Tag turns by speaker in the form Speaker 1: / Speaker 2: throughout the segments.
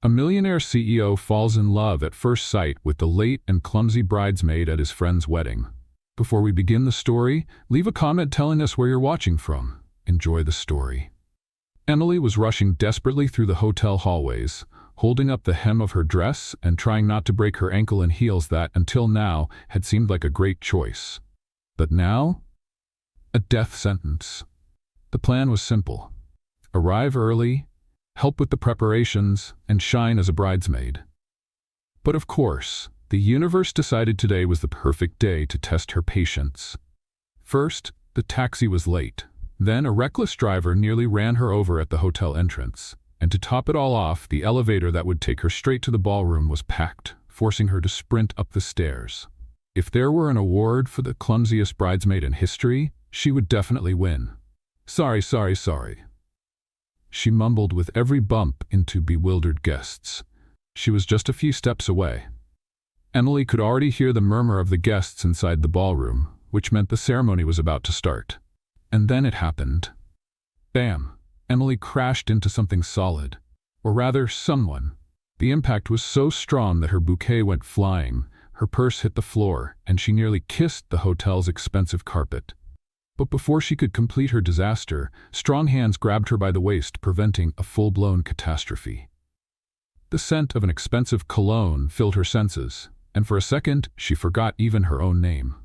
Speaker 1: A millionaire CEO falls in love at first sight with the late and clumsy bridesmaid at his friend's wedding. Before we begin the story, leave a comment telling us where you're watching from. Enjoy the story. Emily was rushing desperately through the hotel hallways, holding up the hem of her dress and trying not to break her ankle in heels that, until now, had seemed like a great choice. But now? A death sentence. The plan was simple. Arrive early, help with the preparations, and shine as a bridesmaid. But of course, the universe decided today was the perfect day to test her patience. First, the taxi was late. Then a reckless driver nearly ran her over at the hotel entrance. And to top it all off, the elevator that would take her straight to the ballroom was packed, forcing her to sprint up the stairs. If there were an award for the clumsiest bridesmaid in history, she would definitely win. Sorry. She mumbled with every bump into bewildered guests. She was just a few steps away. Emily could already hear the murmur of the guests inside the ballroom, which meant the ceremony was about to start. And then it happened. Bam! Emily crashed into something solid. Or rather, someone. The impact was so strong that her bouquet went flying, her purse hit the floor, and she nearly kissed the hotel's expensive carpet. But before she could complete her disaster, strong hands grabbed her by the waist, preventing a full-blown catastrophe. The scent of an expensive cologne filled her senses, and for a second, she forgot even her own name.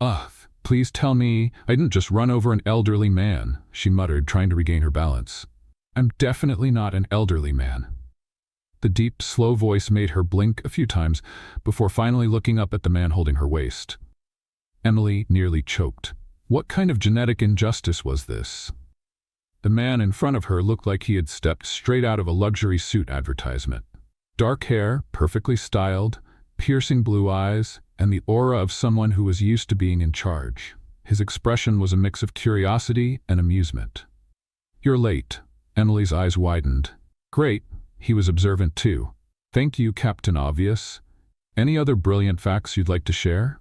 Speaker 1: Ugh, please tell me I didn't just run over an elderly man, she muttered, trying to regain her balance. I'm definitely not an elderly man. The deep, slow voice made her blink a few times before finally looking up at the man holding her waist. Emily nearly choked. What kind of genetic injustice was this? The man in front of her looked like he had stepped straight out of a luxury suit advertisement. Dark hair, perfectly styled, piercing blue eyes, and the aura of someone who was used to being in charge. His expression was a mix of curiosity and amusement. You're late. Emily's eyes widened. Great. He was observant too. Thank you, Captain Obvious. Any other brilliant facts you'd like to share?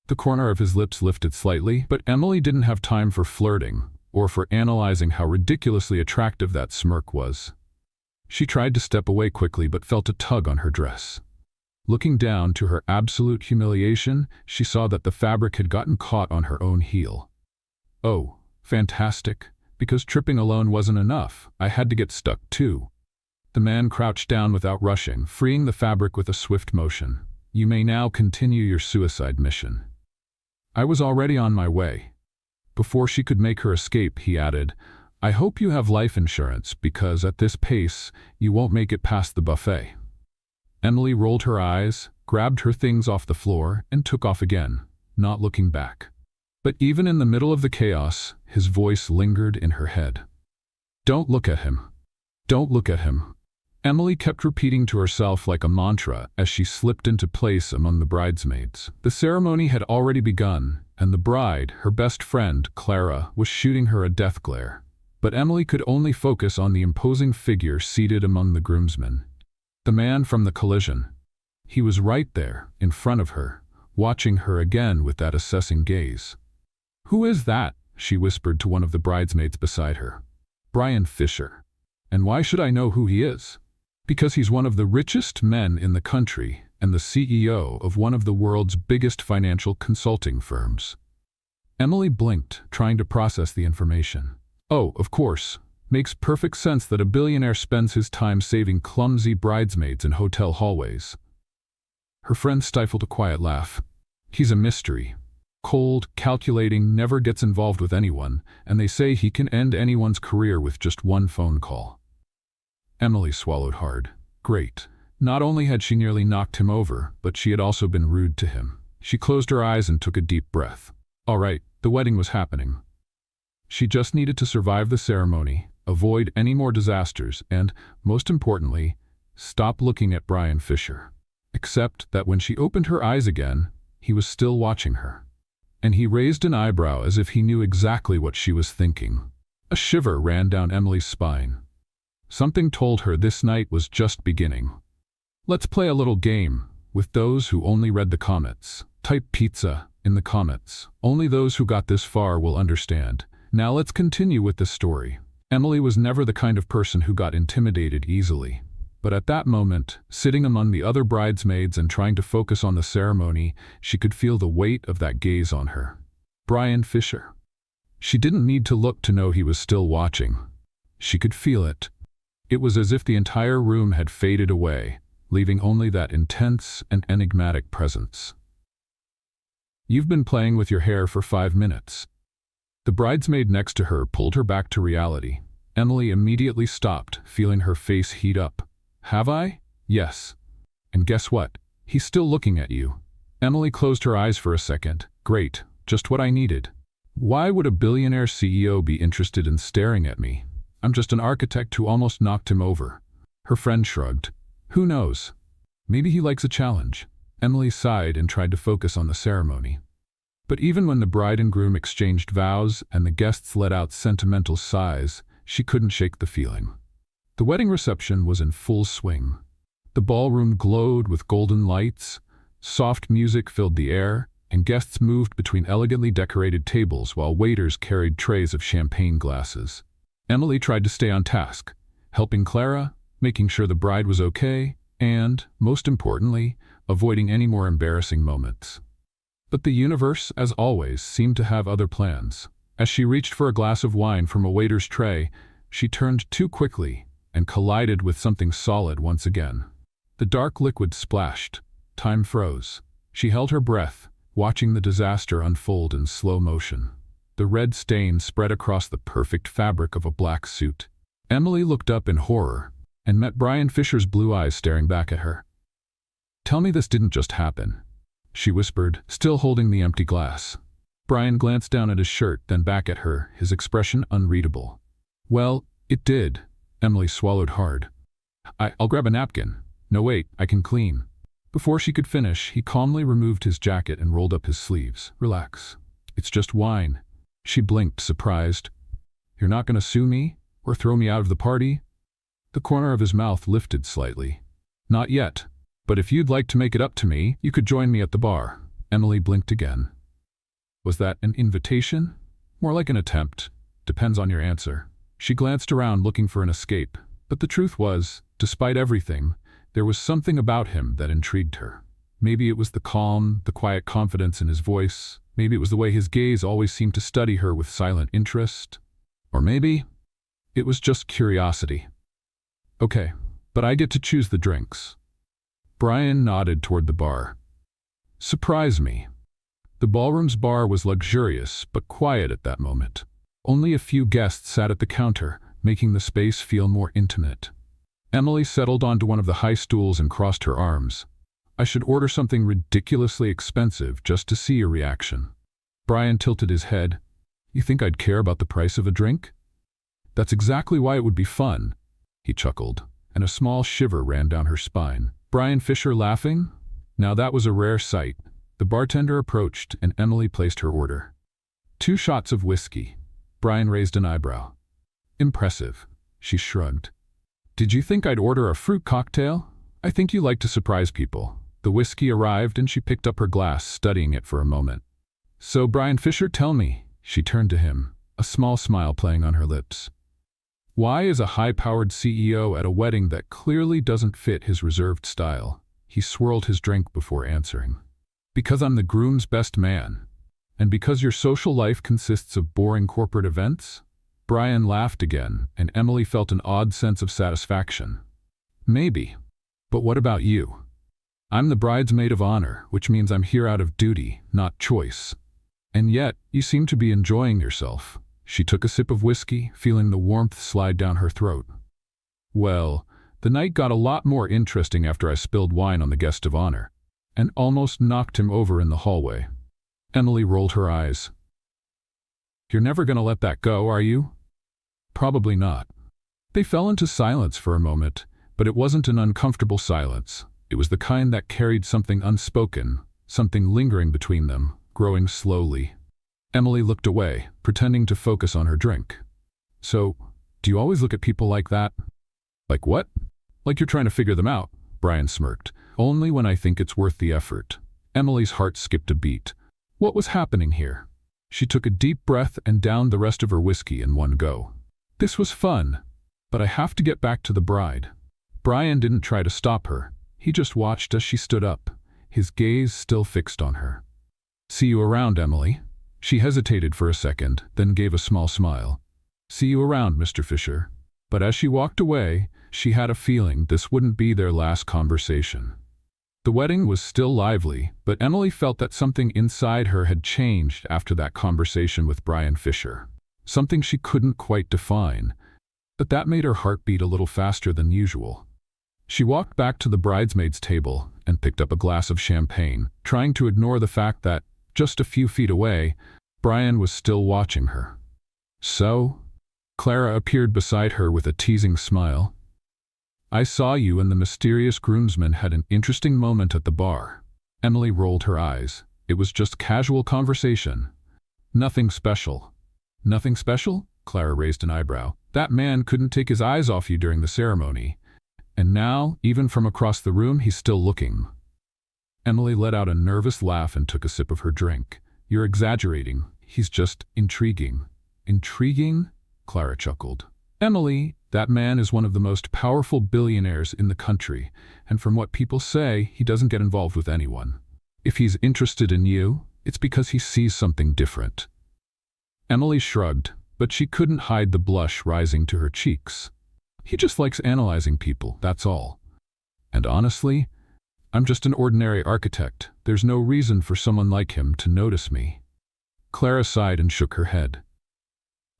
Speaker 1: The corner of his lips lifted slightly, but Emily didn't have time for flirting, or for analyzing how ridiculously attractive that smirk was. She tried to step away quickly but felt a tug on her dress. Looking down, to her absolute humiliation, she saw that the fabric had gotten caught on her own heel. Oh, fantastic. Because tripping alone wasn't enough, I had to get stuck too. The man crouched down without rushing, freeing the fabric with a swift motion. You may now continue your suicide mission. I was already on my way. Before she could make her escape, he added, I hope you have life insurance because at this pace, you won't make it past the buffet. Emily rolled her eyes, grabbed her things off the floor, and took off again, not looking back. But even in the middle of the chaos, his voice lingered in her head. Don't look at him. Don't look at him. Emily kept repeating to herself like a mantra as she slipped into place among the bridesmaids. The ceremony had already begun, and the bride, her best friend, Clara, was shooting her a death glare. But Emily could only focus on the imposing figure seated among the groomsmen. The man from the collision. He was right there, in front of her, watching her again with that assessing gaze. Who is that? She whispered to one of the bridesmaids beside her. Brian Fisher. And why should I know who he is? Because he's one of the richest men in the country and the CEO of one of the world's biggest financial consulting firms. Emily blinked, trying to process the information. Oh, of course. Makes perfect sense that a billionaire spends his time saving clumsy bridesmaids in hotel hallways. Her friend stifled a quiet laugh. He's a mystery. Cold, calculating, never gets involved with anyone, and they say he can end anyone's career with just one phone call. Emily swallowed hard. Great. Not only had she nearly knocked him over, but she had also been rude to him. She closed her eyes and took a deep breath. All right, the wedding was happening. She just needed to survive the ceremony, avoid any more disasters, and, most importantly, stop looking at Brian Fisher. Except that when she opened her eyes again, he was still watching her. And he raised an eyebrow as if he knew exactly what she was thinking. A shiver ran down Emily's spine. Something told her this night was just beginning. Let's play a little game with those who only read the comments. Type pizza in the comments. Only those who got this far will understand. Now let's continue with the story. Emily was never the kind of person who got intimidated easily. But at that moment, sitting among the other bridesmaids and trying to focus on the ceremony, she could feel the weight of that gaze on her. Brian Fisher. She didn't need to look to know he was still watching. She could feel it. It was as if the entire room had faded away, leaving only that intense and enigmatic presence. "You've been playing with your hair for 5 minutes. The bridesmaid next to her pulled her back to reality. Emily immediately stopped, feeling her face heat up. "Have I?" "Yes. And guess what? He's still looking at you." Emily closed her eyes for a second. "Great, just what I needed. Why would a billionaire CEO be interested in staring at me? I'm just an architect who almost knocked him over." Her friend shrugged. "Who knows? Maybe he likes a challenge." Emily sighed and tried to focus on the ceremony. But even when the bride and groom exchanged vows and the guests let out sentimental sighs, she couldn't shake the feeling. The wedding reception was in full swing. The ballroom glowed with golden lights, soft music filled the air, and guests moved between elegantly decorated tables while waiters carried trays of champagne glasses. Emily tried to stay on task, helping Clara, making sure the bride was okay, and, most importantly, avoiding any more embarrassing moments. But the universe, as always, seemed to have other plans. As she reached for a glass of wine from a waiter's tray, she turned too quickly and collided with something solid once again. The dark liquid splashed. Time froze. She held her breath, watching the disaster unfold in slow motion. The red stain spread across the perfect fabric of a black suit. Emily looked up in horror and met Brian Fisher's blue eyes staring back at her. "Tell me this didn't just happen," she whispered, still holding the empty glass. Brian glanced down at his shirt, then back at her, his expression unreadable. "Well, it did." Emily swallowed hard. I'll grab a napkin." "No, wait, I can clean." Before she could finish, he calmly removed his jacket and rolled up his sleeves. "Relax. It's just wine." She blinked, surprised. "You're not going to sue me? Or throw me out of the party?" The corner of his mouth lifted slightly. "Not yet. But if you'd like to make it up to me, you could join me at the bar." Emily blinked again. "Was that an invitation? More like an attempt. Depends on your answer." She glanced around looking for an escape, but the truth was, despite everything, there was something about him that intrigued her. Maybe it was the calm, the quiet confidence in his voice. Maybe it was the way his gaze always seemed to study her with silent interest. Or maybe it was just curiosity. "Okay, but I get to choose the drinks." Brian nodded toward the bar. "Surprise me." The ballroom's bar was luxurious but quiet at that moment. Only a few guests sat at the counter, making the space feel more intimate. Emily settled onto one of the high stools and crossed her arms. "I should order something ridiculously expensive just to see your reaction." Brian tilted his head. "You think I'd care about the price of a drink?" "That's exactly why it would be fun," he chuckled, and a small shiver ran down her spine. Brian Fisher laughing? Now that was a rare sight. The bartender approached, and Emily placed her order. 2 shots of whiskey. Brian raised an eyebrow. "Impressive." She shrugged. "Did you think I'd order a fruit cocktail? I think you like to surprise people." The whiskey arrived and she picked up her glass, studying it for a moment. "So, Brian Fisher, tell me." She turned to him, a small smile playing on her lips. "Why is a high-powered CEO at a wedding that clearly doesn't fit his reserved style?" He swirled his drink before answering. "Because I'm the groom's best man. And because your social life consists of boring corporate events?" Brian laughed again, and Emily felt an odd sense of satisfaction. "Maybe. But what about you?" "I'm the bridesmaid of honor, which means I'm here out of duty, not choice." "And yet, you seem to be enjoying yourself." She took a sip of whiskey, feeling the warmth slide down her throat. "Well, the night got a lot more interesting after I spilled wine on the guest of honor, and almost knocked him over in the hallway." Emily rolled her eyes. "You're never going to let that go, are you?" "Probably not." They fell into silence for a moment, but it wasn't an uncomfortable silence. It was the kind that carried something unspoken, something lingering between them, growing slowly. Emily looked away, pretending to focus on her drink. "So, do you always look at people like that?" "Like what?" "Like you're trying to figure them out," Brian smirked. "Only when I think it's worth the effort." Emily's heart skipped a beat. What was happening here? She took a deep breath and downed the rest of her whiskey in one go. "This was fun, but I have to get back to the bride." Brian didn't try to stop her. He just watched as she stood up, his gaze still fixed on her. "See you around, Emily." She hesitated for a second, then gave a small smile. "See you around, Mr. Fisher." But as she walked away, she had a feeling this wouldn't be their last conversation. The wedding was still lively, but Emily felt that something inside her had changed after that conversation with Brian Fisher. Something she couldn't quite define, but that made her heart beat a little faster than usual. She walked back to the bridesmaids' table and picked up a glass of champagne, trying to ignore the fact that, just a few feet away, Brian was still watching her. "So?" Clara appeared beside her with a teasing smile. "I saw you and the mysterious groomsman had an interesting moment at the bar." Emily rolled her eyes. It was just casual conversation. "Nothing special." "Nothing special?" Clara raised an eyebrow. "That man couldn't take his eyes off you during the ceremony. And now, even from across the room, he's still looking." Emily let out a nervous laugh and took a sip of her drink. "You're exaggerating. He's just intriguing." "Intriguing?" Clara chuckled. "Emily, that man is one of the most powerful billionaires in the country, and from what people say, he doesn't get involved with anyone. If he's interested in you, it's because he sees something different." Emily shrugged, but she couldn't hide the blush rising to her cheeks. "He just likes analyzing people, that's all. And honestly, I'm just an ordinary architect. There's no reason for someone like him to notice me." Clara sighed and shook her head.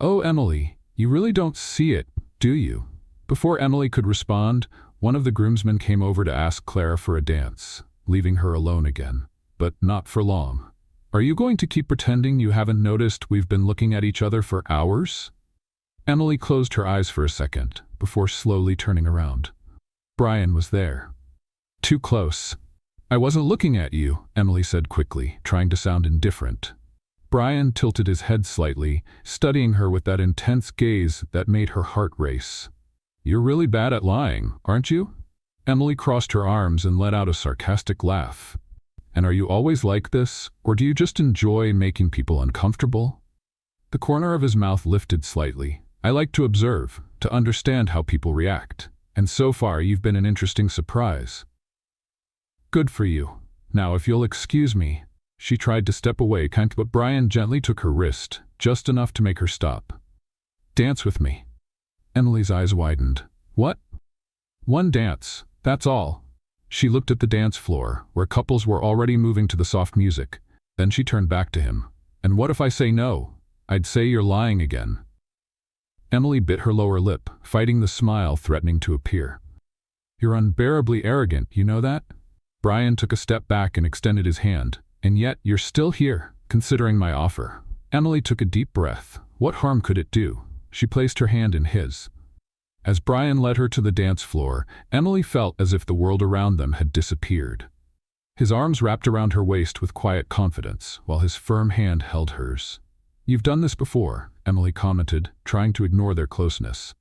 Speaker 1: "Oh, Emily, you really don't see it, do you?" Before Emily could respond, one of the groomsmen came over to ask Clara for a dance, leaving her alone again. But not for long. "Are you going to keep pretending you haven't noticed we've been looking at each other for hours?" Emily closed her eyes for a second, before slowly turning around. Brian was there. Too close. "I wasn't looking at you," Emily said quickly, trying to sound indifferent. Brian tilted his head slightly, studying her with that intense gaze that made her heart race. "You're really bad at lying, aren't you?" Emily crossed her arms and let out a sarcastic laugh. "And are you always like this, or do you just enjoy making people uncomfortable?" The corner of his mouth lifted slightly. "I like to observe, to understand how people react. And so far you've been an interesting surprise." "Good for you. Now if you'll excuse me." She tried to step away, but Brian gently took her wrist, just enough to make her stop. "Dance with me." Emily's eyes widened. "What?" "One dance, that's all." She looked at the dance floor, where couples were already moving to the soft music. Then she turned back to him. "And what if I say no? I'd say you're lying again." Emily bit her lower lip, fighting the smile threatening to appear. "You're unbearably arrogant, you know that?" Brian took a step back and extended his hand. "And yet, you're still here, considering my offer." Emily took a deep breath. What harm could it do? She placed her hand in his. As Brian led her to the dance floor, Emily felt as if the world around them had disappeared. His arms wrapped around her waist with quiet confidence, while his firm hand held hers. "You've done this before," Emily commented, trying to ignore their closeness.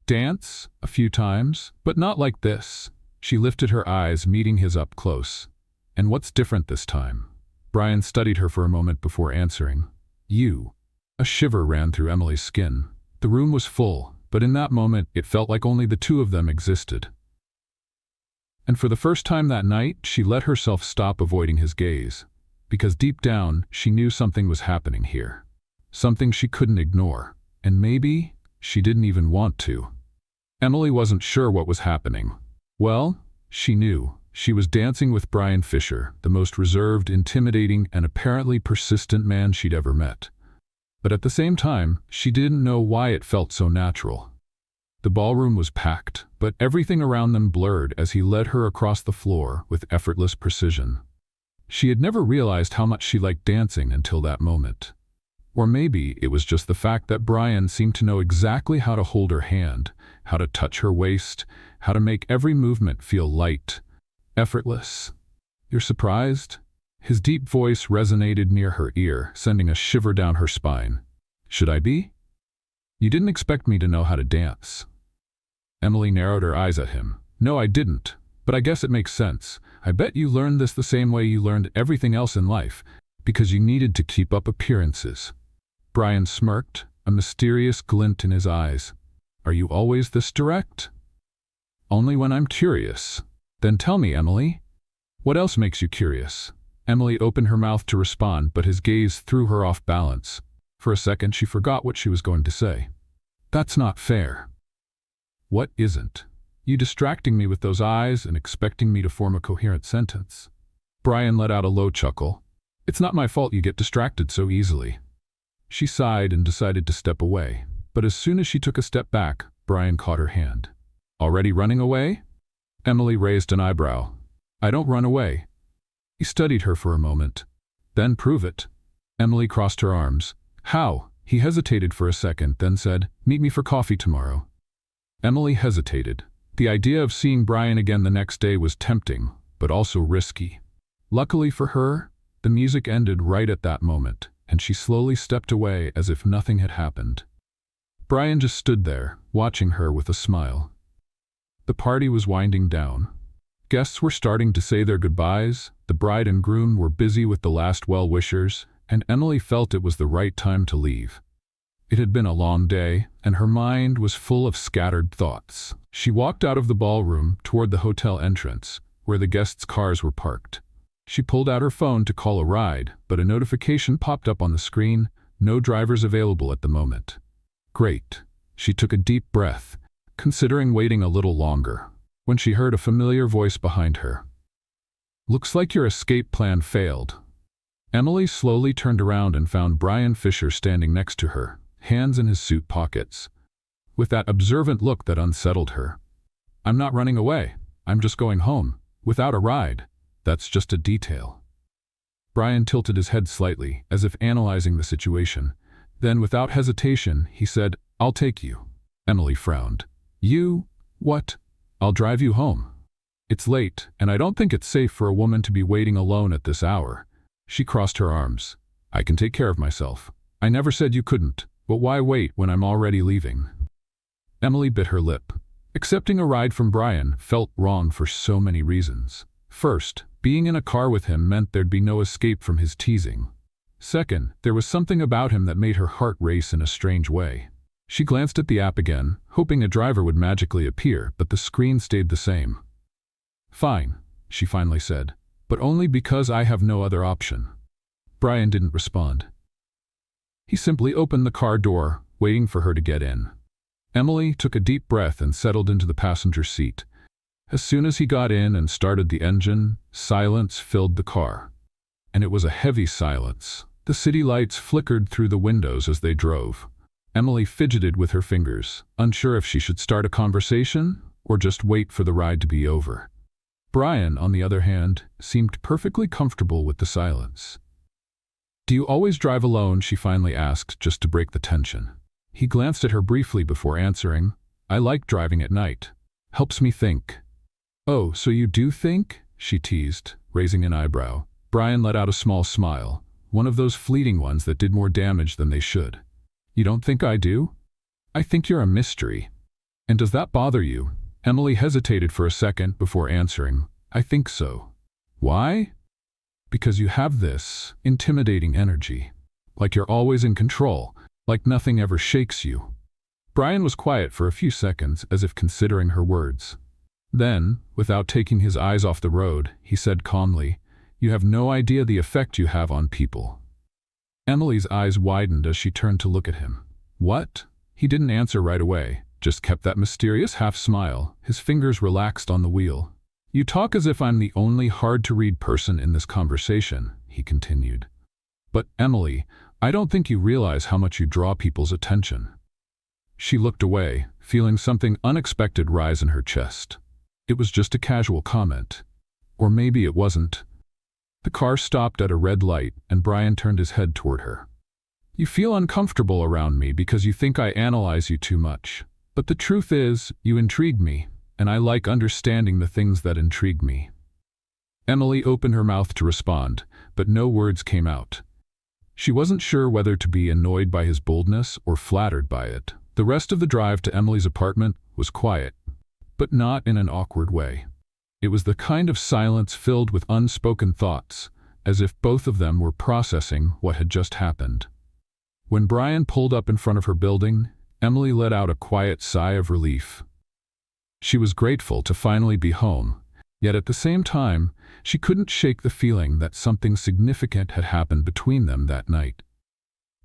Speaker 1: "Dance? A few times, but not like this." She lifted her eyes, meeting his up close. "And what's different this time?" Brian studied her for a moment before answering. "You." A shiver ran through Emily's skin. The room was full, but in that moment it felt like only the two of them existed. And for the first time that night, she let herself stop avoiding his gaze. Because deep down, she knew something was happening here. Something she couldn't ignore. And maybe, she didn't even want to. Emily wasn't sure what was happening. Well, she knew. She was dancing with Brian Fisher, the most reserved, intimidating, and apparently persistent man she'd ever met. But at the same time, she didn't know why it felt so natural. The ballroom was packed, but everything around them blurred as he led her across the floor with effortless precision. She had never realized how much she liked dancing until that moment. Or maybe it was just the fact that Brian seemed to know exactly how to hold her hand, how to touch her waist, how to make every movement feel light, effortless. "You're surprised?" His deep voice resonated near her ear, sending a shiver down her spine. "Should I be? You didn't expect me to know how to dance." Emily narrowed her eyes at him. "No, I didn't. But I guess it makes sense. I bet you learned this the same way you learned everything else in life, because you needed to keep up appearances." Brian smirked, a mysterious glint in his eyes. "Are you always this direct?" Only when I'm curious. Then tell me, Emily. What else makes you curious? Emily opened her mouth to respond, but his gaze threw her off balance. For a second, she forgot what she was going to say. That's not fair. What isn't? You distracting me with those eyes and expecting me to form a coherent sentence. Brian let out a low chuckle. It's not my fault you get distracted so easily. She sighed and decided to step away, but as soon as she took a step back, Brian caught her hand. Already running away? Emily raised an eyebrow. I don't run away. He studied her for a moment. Then prove it. Emily crossed her arms. How? He hesitated for a second, then said, Meet me for coffee tomorrow. Emily hesitated. The idea of seeing Brian again the next day was tempting, but also risky. Luckily for her, the music ended right at that moment, and she slowly stepped away as if nothing had happened. Brian just stood there, watching her with a smile. The party was winding down. Guests were starting to say their goodbyes, the bride and groom were busy with the last well-wishers, and Emily felt it was the right time to leave. It had been a long day, and her mind was full of scattered thoughts. She walked out of the ballroom toward the hotel entrance, where the guests' cars were parked. She pulled out her phone to call a ride, but a notification popped up on the screen, no drivers available at the moment. Great. She took a deep breath, considering waiting a little longer, when she heard a familiar voice behind her. Looks like your escape plan failed. Emily slowly turned around and found Brian Fisher standing next to her, hands in his suit pockets, with that observant look that unsettled her. I'm not running away. I'm just going home, without a ride. That's just a detail. Brian tilted his head slightly, as if analyzing the situation. Then, without hesitation, he said, I'll take you. Emily frowned. You? What? I'll drive you home. It's late, and I don't think it's safe for a woman to be waiting alone at this hour. She crossed her arms. I can take care of myself. I never said you couldn't, but why wait when I'm already leaving? Emily bit her lip. Accepting a ride from Brian felt wrong for so many reasons. First, being in a car with him meant there'd be no escape from his teasing. Second, there was something about him that made her heart race in a strange way. She glanced at the app again, hoping a driver would magically appear, but the screen stayed the same. Fine, she finally said, but only because I have no other option. Brian didn't respond. He simply opened the car door, waiting for her to get in. Emily took a deep breath and settled into the passenger seat. As soon as he got in and started the engine, silence filled the car. And it was a heavy silence. The city lights flickered through the windows as they drove. Emily fidgeted with her fingers, unsure if she should start a conversation or just wait for the ride to be over. Brian, on the other hand, seemed perfectly comfortable with the silence. Do you always drive alone? She finally asked, just to break the tension. He glanced at her briefly before answering, I like driving at night. Helps me think. Oh, so you do think? She teased, raising an eyebrow. Brian let out a small smile, one of those fleeting ones that did more damage than they should. You don't think I do? I think you're a mystery. And does that bother you? Emily hesitated for a second before answering, I think so. Why? Because you have this intimidating energy. Like you're always in control, like nothing ever shakes you. Brian was quiet for a few seconds, as if considering her words. Then, without taking his eyes off the road, he said calmly, You have no idea the effect you have on people. Emily's eyes widened as she turned to look at him. What? He didn't answer right away, just kept that mysterious half-smile, his fingers relaxed on the wheel. You talk as if I'm the only hard-to-read person in this conversation, he continued. But, Emily, I don't think you realize how much you draw people's attention. She looked away, feeling something unexpected rise in her chest. It was just a casual comment. Or maybe it wasn't. The car stopped at a red light, and Brian turned his head toward her. You feel uncomfortable around me because you think I analyze you too much. But the truth is, you intrigue me, and I like understanding the things that intrigue me. Emily opened her mouth to respond, but no words came out. She wasn't sure whether to be annoyed by his boldness or flattered by it. The rest of the drive to Emily's apartment was quiet, but not in an awkward way. It was the kind of silence filled with unspoken thoughts, as if both of them were processing what had just happened. When Brian pulled up in front of her building, Emily let out a quiet sigh of relief. She was grateful to finally be home, yet at the same time, she couldn't shake the feeling that something significant had happened between them that night.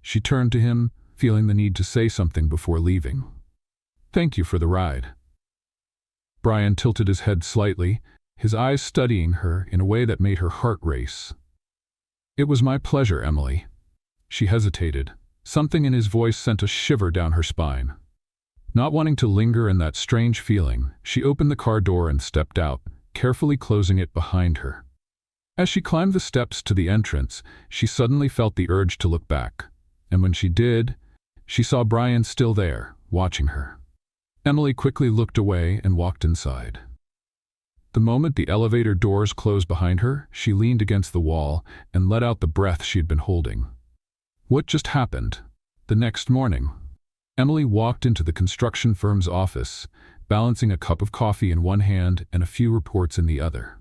Speaker 1: She turned to him, feeling the need to say something before leaving. "Thank you for the ride." Brian tilted his head slightly, his eyes studying her in a way that made her heart race. "It was my pleasure, Emily." She hesitated. Something in his voice sent a shiver down her spine. Not wanting to linger in that strange feeling, she opened the car door and stepped out, carefully closing it behind her. As she climbed the steps to the entrance, she suddenly felt the urge to look back. And when she did, she saw Brian still there, watching her. Emily quickly looked away and walked inside. The moment the elevator doors closed behind her, she leaned against the wall and let out the breath she had been holding. What just happened? The next morning, Emily walked into the construction firm's office, balancing a cup of coffee in one hand and a few reports in the other.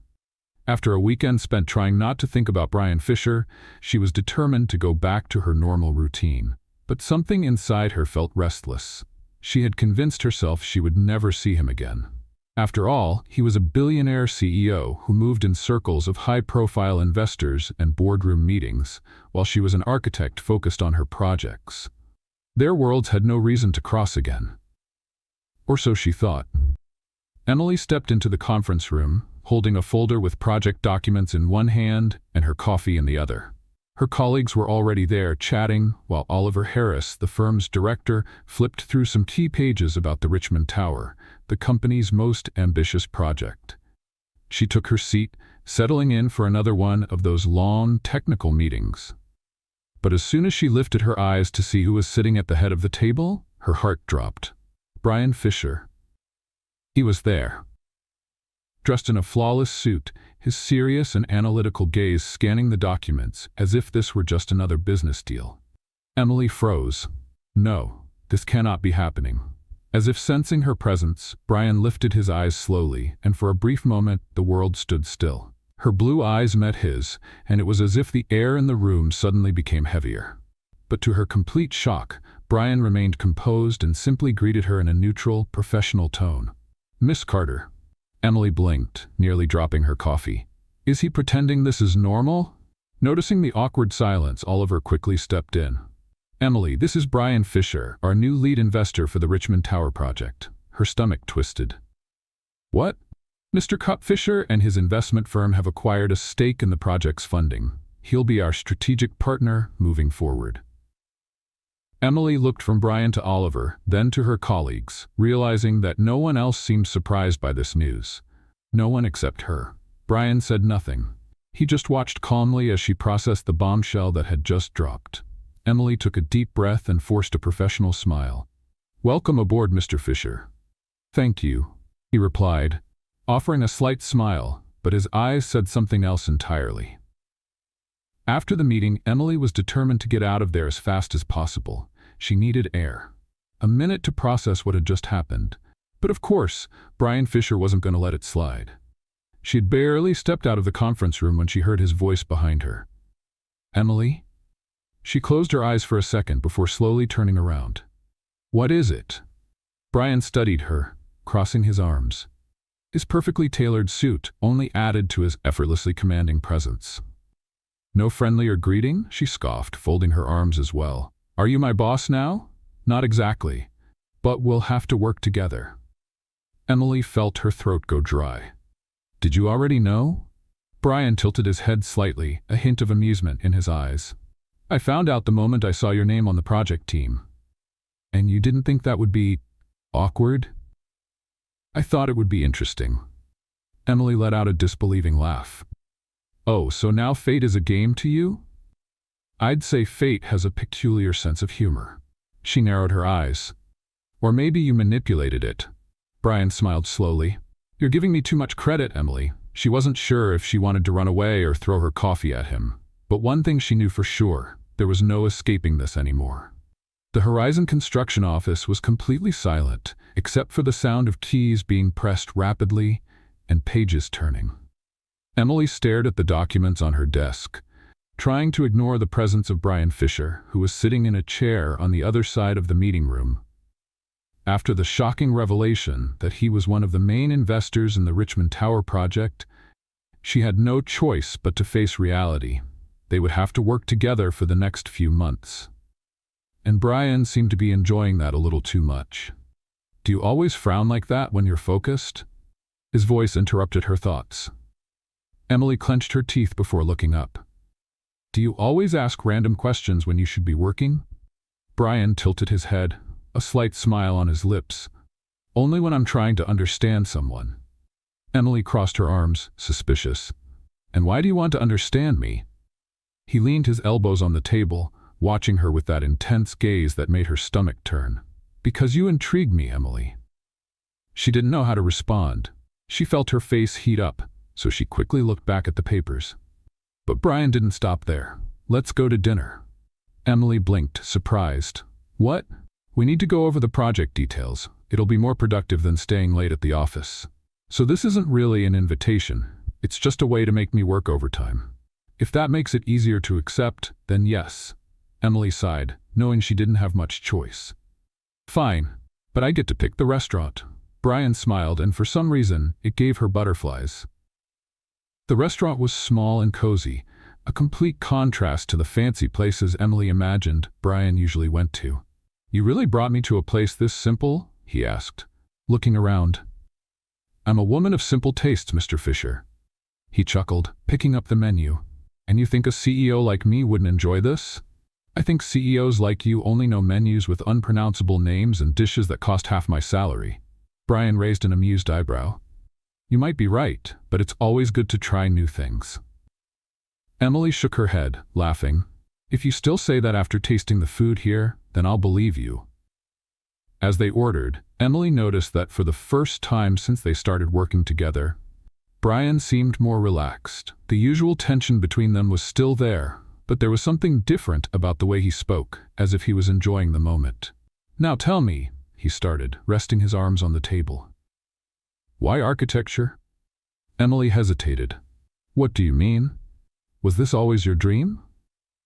Speaker 1: After a weekend spent trying not to think about Brian Fisher, she was determined to go back to her normal routine. But something inside her felt restless. She had convinced herself she would never see him again. After all, he was a billionaire CEO who moved in circles of high-profile investors and boardroom meetings, while she was an architect focused on her projects. Their worlds had no reason to cross again. Or so she thought. Emily stepped into the conference room, holding a folder with project documents in one hand and her coffee in the other. Her colleagues were already there chatting, while Oliver Harris, the firm's director, flipped through some key pages about the Richmond Tower, the company's most ambitious project. She took her seat, settling in for another one of those long, technical meetings. But as soon as she lifted her eyes to see who was sitting at the head of the table, her heart dropped. Brian Fisher. He was there. Dressed in a flawless suit, his serious and analytical gaze scanning the documents as if this were just another business deal. Emily froze. No, this cannot be happening. As if sensing her presence, Brian lifted his eyes slowly, and for a brief moment the world stood still. Her blue eyes met his, and it was as if the air in the room suddenly became heavier. But to her complete shock, Brian remained composed and simply greeted her in a neutral, professional tone. "Miss Carter." Emily blinked, nearly dropping her coffee. Is he pretending this is normal? Noticing the awkward silence, Oliver quickly stepped in. "Emily, this is Brian Fisher, our new lead investor for the Richmond Tower project." Her stomach twisted. "What?" "Mr. Cup Fisher and his investment firm have acquired a stake in the project's funding. He'll be our strategic partner moving forward." Emily looked from Brian to Oliver, then to her colleagues, realizing that no one else seemed surprised by this news. No one except her. Brian said nothing. He just watched calmly as she processed the bombshell that had just dropped. Emily took a deep breath and forced a professional smile. "Welcome aboard, Mr. Fisher." "Thank you," he replied, offering a slight smile, but his eyes said something else entirely. After the meeting, Emily was determined to get out of there as fast as possible. She needed air. A minute to process what had just happened. But of course, Brian Fisher wasn't going to let it slide. She had barely stepped out of the conference room when she heard his voice behind her. "Emily?" She closed her eyes for a second before slowly turning around. "What is it?" Brian studied her, crossing his arms. His perfectly tailored suit only added to his effortlessly commanding presence. "No friendlier greeting?" she scoffed, folding her arms as well. "Are you my boss now?" "Not exactly, but we'll have to work together." Emily felt her throat go dry. "Did you already know?" Brian tilted his head slightly, a hint of amusement in his eyes. "I found out the moment I saw your name on the project team." "And you didn't think that would be awkward?" "I thought it would be interesting." Emily let out a disbelieving laugh. "Oh, so now fate is a game to you?" "I'd say fate has a peculiar sense of humor." She narrowed her eyes. "Or maybe you manipulated it." Brian smiled slowly. "You're giving me too much credit, Emily." She wasn't sure if she wanted to run away or throw her coffee at him. But one thing she knew for sure, there was no escaping this anymore. The Horizon construction office was completely silent, except for the sound of keys being pressed rapidly and pages turning. Emily stared at the documents on her desk, trying to ignore the presence of Brian Fisher, who was sitting in a chair on the other side of the meeting room. After the shocking revelation that he was one of the main investors in the Richmond Tower project, she had no choice but to face reality. They would have to work together for the next few months. And Brian seemed to be enjoying that a little too much. "Do you always frown like that when you're focused?" His voice interrupted her thoughts. Emily clenched her teeth before looking up. "Do you always ask random questions when you should be working?" Brian tilted his head, a slight smile on his lips. "Only when I'm trying to understand someone." Emily crossed her arms, suspicious. "And why do you want to understand me?" He leaned his elbows on the table, watching her with that intense gaze that made her stomach turn. "Because you intrigue me, Emily." She didn't know how to respond. She felt her face heat up, so she quickly looked back at the papers. But Brian didn't stop there. "Let's go to dinner." Emily blinked, surprised. "What?" "We need to go over the project details. It'll be more productive than staying late at the office." "So this isn't really an invitation. It's just a way to make me work overtime." "If that makes it easier to accept, then yes." Emily sighed, knowing she didn't have much choice. "Fine, but I get to pick the restaurant." Brian smiled, and for some reason, it gave her butterflies. The restaurant was small and cozy, a complete contrast to the fancy places Emily imagined Brian usually went to. "You really brought me to a place this simple?" he asked, looking around. "I'm a woman of simple tastes, Mr. Fisher." He chuckled, picking up the menu. "And you think a CEO like me wouldn't enjoy this?" "I think CEOs like you only know menus with unpronounceable names and dishes that cost half my salary." Brian raised an amused eyebrow. "You might be right, but it's always good to try new things." Emily shook her head, laughing. "If you still say that after tasting the food here, then I'll believe you." As they ordered, Emily noticed that for the first time since they started working together, Brian seemed more relaxed. The usual tension between them was still there, but there was something different about the way he spoke, as if he was enjoying the moment. "Now tell me," he started, resting his arms on the table. "Why architecture?" Emily hesitated. "What do you mean? Was this always your dream?"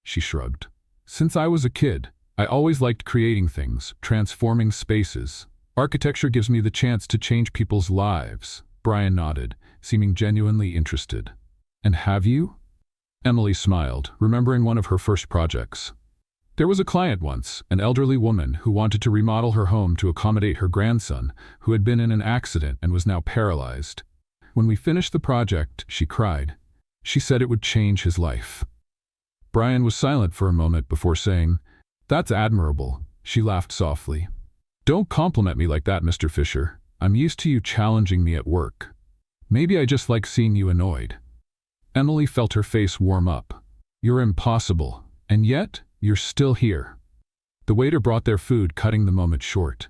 Speaker 1: She shrugged. "Since I was a kid, I always liked creating things, transforming spaces. Architecture gives me the chance to change people's lives." Brian nodded, seeming genuinely interested. "And have you?" Emily smiled, remembering one of her first projects. "There was a client once, an elderly woman who wanted to remodel her home to accommodate her grandson, who had been in an accident and was now paralyzed. When we finished the project, she cried. She said it would change his life." Brian was silent for a moment before saying, "That's admirable." She laughed softly. "Don't compliment me like that, Mr. Fisher. I'm used to you challenging me at work. Maybe I just like seeing you annoyed." Emily felt her face warm up. "You're impossible, and yet you're still here." The waiter brought their food, cutting the moment short.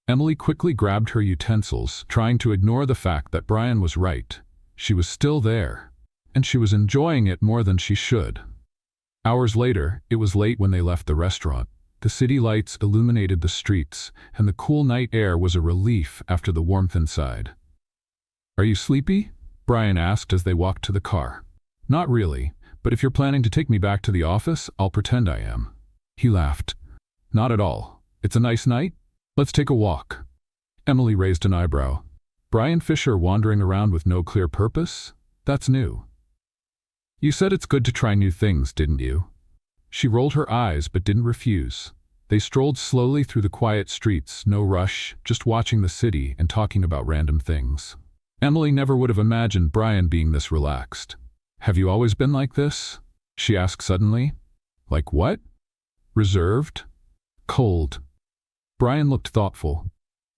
Speaker 1: Emily quickly grabbed her utensils, trying to ignore the fact that Brian was right. She was still there, and she was enjoying it more than she should. Hours later, it was late when they left the restaurant. The city lights illuminated the streets, and the cool night air was a relief after the warmth inside. "Are you sleepy?" Brian asked as they walked to the car. "Not really, but if you're planning to take me back to the office, I'll pretend I am." He laughed. "Not at all. It's a nice night? Let's take a walk." Emily raised an eyebrow. "Brian Fisher wandering around with no clear purpose? That's new." "You said it's good to try new things, didn't you?" She rolled her eyes but didn't refuse. They strolled slowly through the quiet streets, no rush, just watching the city and talking about random things. Emily never would have imagined Brian being this relaxed. "Have you always been like this?" she asked suddenly. "Like what?" "Reserved? Cold?" Brian looked thoughtful.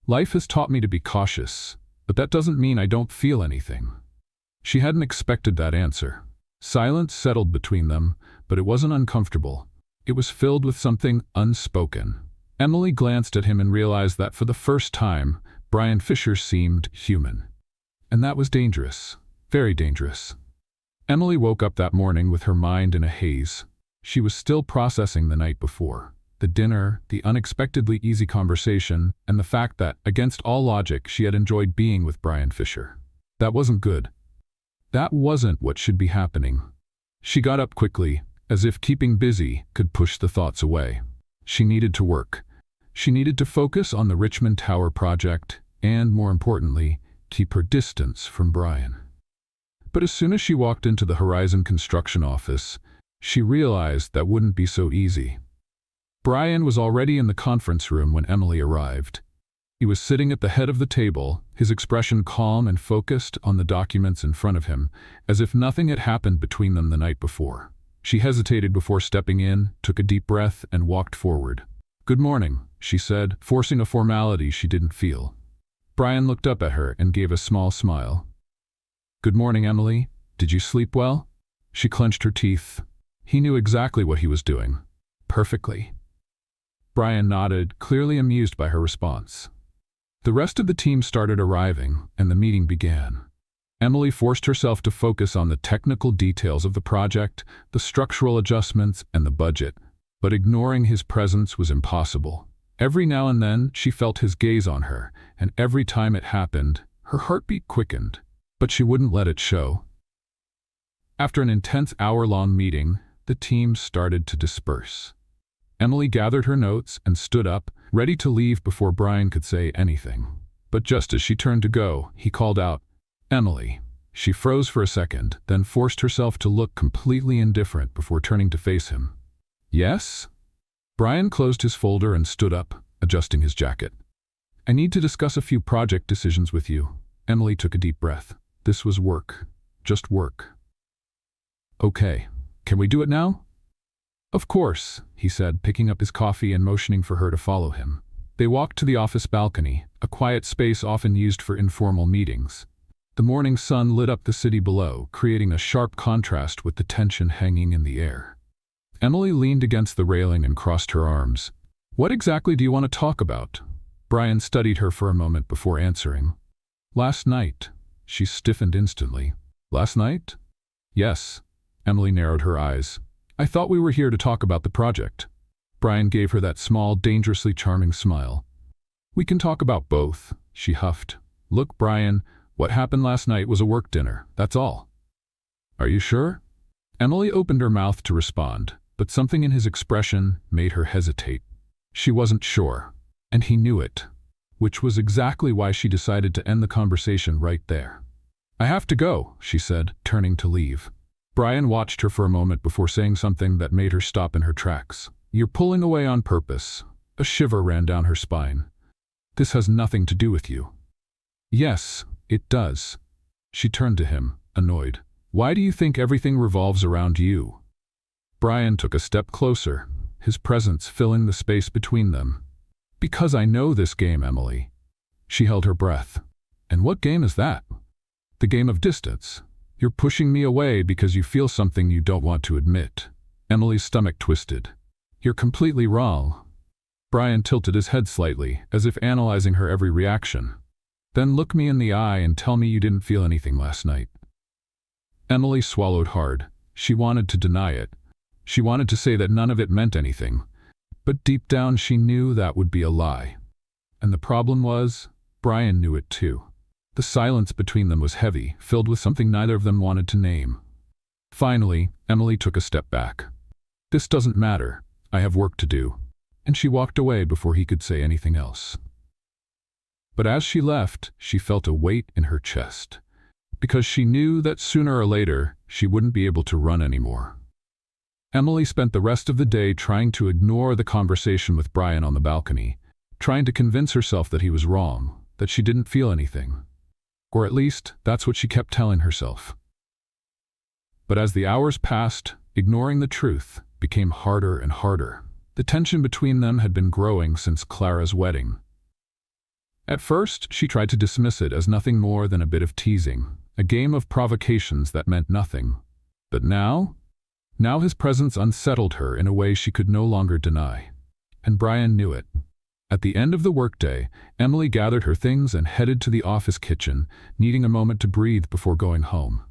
Speaker 1: "Life has taught me to be cautious, but that doesn't mean I don't feel anything." She hadn't expected that answer. Silence settled between them, but it wasn't uncomfortable. It was filled with something unspoken. Emily glanced at him and realized that for the first time, Brian Fisher seemed human. And that was dangerous. Very dangerous. Emily woke up that morning with her mind in a haze. She was still processing the night before. The dinner, the unexpectedly easy conversation, and the fact that, against all logic, she had enjoyed being with Brian Fisher. That wasn't good. That wasn't what should be happening. She got up quickly, as if keeping busy could push the thoughts away. She needed to work. She needed to focus on the Richmond Tower project and, more importantly, keep her distance from Brian. But as soon as she walked into the Horizon construction office, she realized that wouldn't be so easy. Brian was already in the conference room when Emily arrived. He was sitting at the head of the table, his expression calm and focused on the documents in front of him, as if nothing had happened between them the night before. She hesitated before stepping in, took a deep breath, and walked forward. "Good morning," she said, forcing a formality she didn't feel. Brian looked up at her and gave a small smile. "Good morning, Emily. Did you sleep well?" She clenched her teeth. He knew exactly what he was doing. Perfectly. Brian nodded, clearly amused by her response. The rest of the team started arriving, and the meeting began. Emily forced herself to focus on the technical details of the project, the structural adjustments, and the budget, but ignoring his presence was impossible. Every now and then, she felt his gaze on her, and every time it happened, her heartbeat quickened, but she wouldn't let it show. After an intense hour-long meeting, the team started to disperse. Emily gathered her notes and stood up, ready to leave before Brian could say anything. But just as she turned to go, he called out, "Emily." She froze for a second, then forced herself to look completely indifferent before turning to face him. "Yes?" Brian closed his folder and stood up, adjusting his jacket. "I need to discuss a few project decisions with you." Emily took a deep breath. This was work. Just work. "Okay. Can we do it now?" "Of course," he said, picking up his coffee and motioning for her to follow him. They walked to the office balcony, a quiet space often used for informal meetings. The morning sun lit up the city below, creating a sharp contrast with the tension hanging in the air. Emily leaned against the railing and crossed her arms. "What exactly do you want to talk about?" Brian studied her for a moment before answering. "Last night." She stiffened instantly. "Last night?" "Yes." Emily narrowed her eyes. "I thought we were here to talk about the project." Brian gave her that small, dangerously charming smile. "We can talk about both," she huffed. "Look, Brian, what happened last night was a work dinner, that's all." "Are you sure?" Emily opened her mouth to respond, but something in his expression made her hesitate. She wasn't sure, and he knew it, which was exactly why she decided to end the conversation right there. "I have to go," she said, turning to leave. Brian watched her for a moment before saying something that made her stop in her tracks. "You're pulling away on purpose." A shiver ran down her spine. "This has nothing to do with you." "Yes, it does." She turned to him, annoyed. "Why do you think everything revolves around you?" Brian took a step closer, his presence filling the space between them. "Because I know this game, Emily." She held her breath. "And what game is that?" "The game of distance. You're pushing me away because you feel something you don't want to admit." Emily's stomach twisted. "You're completely wrong." Brian tilted his head slightly, as if analyzing her every reaction. "Then look me in the eye and tell me you didn't feel anything last night." Emily swallowed hard. She wanted to deny it. She wanted to say that none of it meant anything. But deep down she knew that would be a lie. And the problem was, Brian knew it too. The silence between them was heavy, filled with something neither of them wanted to name. Finally, Emily took a step back. "This doesn't matter. I have work to do." And she walked away before he could say anything else. But as she left, she felt a weight in her chest, because she knew that sooner or later she wouldn't be able to run anymore. Emily spent the rest of the day trying to ignore the conversation with Brian on the balcony, trying to convince herself that he was wrong, that she didn't feel anything. Or at least, that's what she kept telling herself. But as the hours passed, ignoring the truth became harder and harder. The tension between them had been growing since Clara's wedding. At first, she tried to dismiss it as nothing more than a bit of teasing, a game of provocations that meant nothing. But now his presence unsettled her in a way she could no longer deny. And Brian knew it. At the end of the workday, Emily gathered her things and headed to the office kitchen, needing a moment to breathe before going home.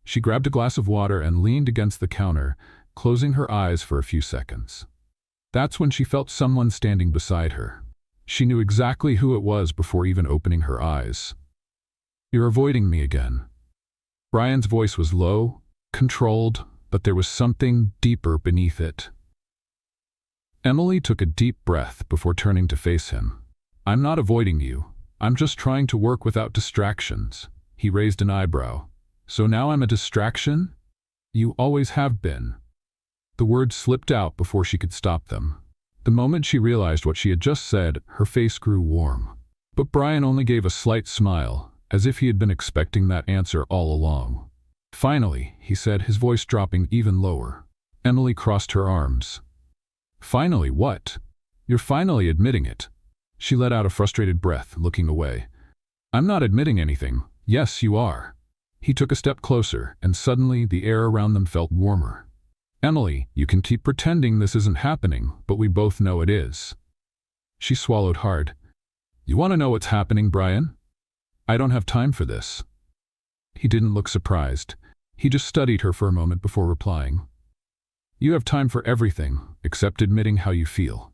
Speaker 1: She grabbed a glass of water and leaned against the counter, closing her eyes for a few seconds. That's when she felt someone standing beside her. She knew exactly who it was before even opening her eyes. "You're avoiding me again." Brian's voice was low, controlled, but there was something deeper beneath it. Emily took a deep breath before turning to face him. I'm not avoiding you. I'm just trying to work without distractions. He raised an eyebrow. So now I'm a distraction? You always have been. The words slipped out before she could stop them. The moment she realized what she had just said, her face grew warm. But Brian only gave a slight smile, as if he had been expecting that answer all along. Finally, he said, his voice dropping even lower. Emily crossed her arms. Finally what? You're finally admitting it. She let out a frustrated breath, looking away. I'm not admitting anything. Yes, you are. He took a step closer, and suddenly the air around them felt warmer. Emily, you can keep pretending this isn't happening, but we both know it is. She swallowed hard. You want to know what's happening, Brian? I don't have time for this. He didn't look surprised. He just studied her for a moment before replying. You have time for everything, except admitting how you feel.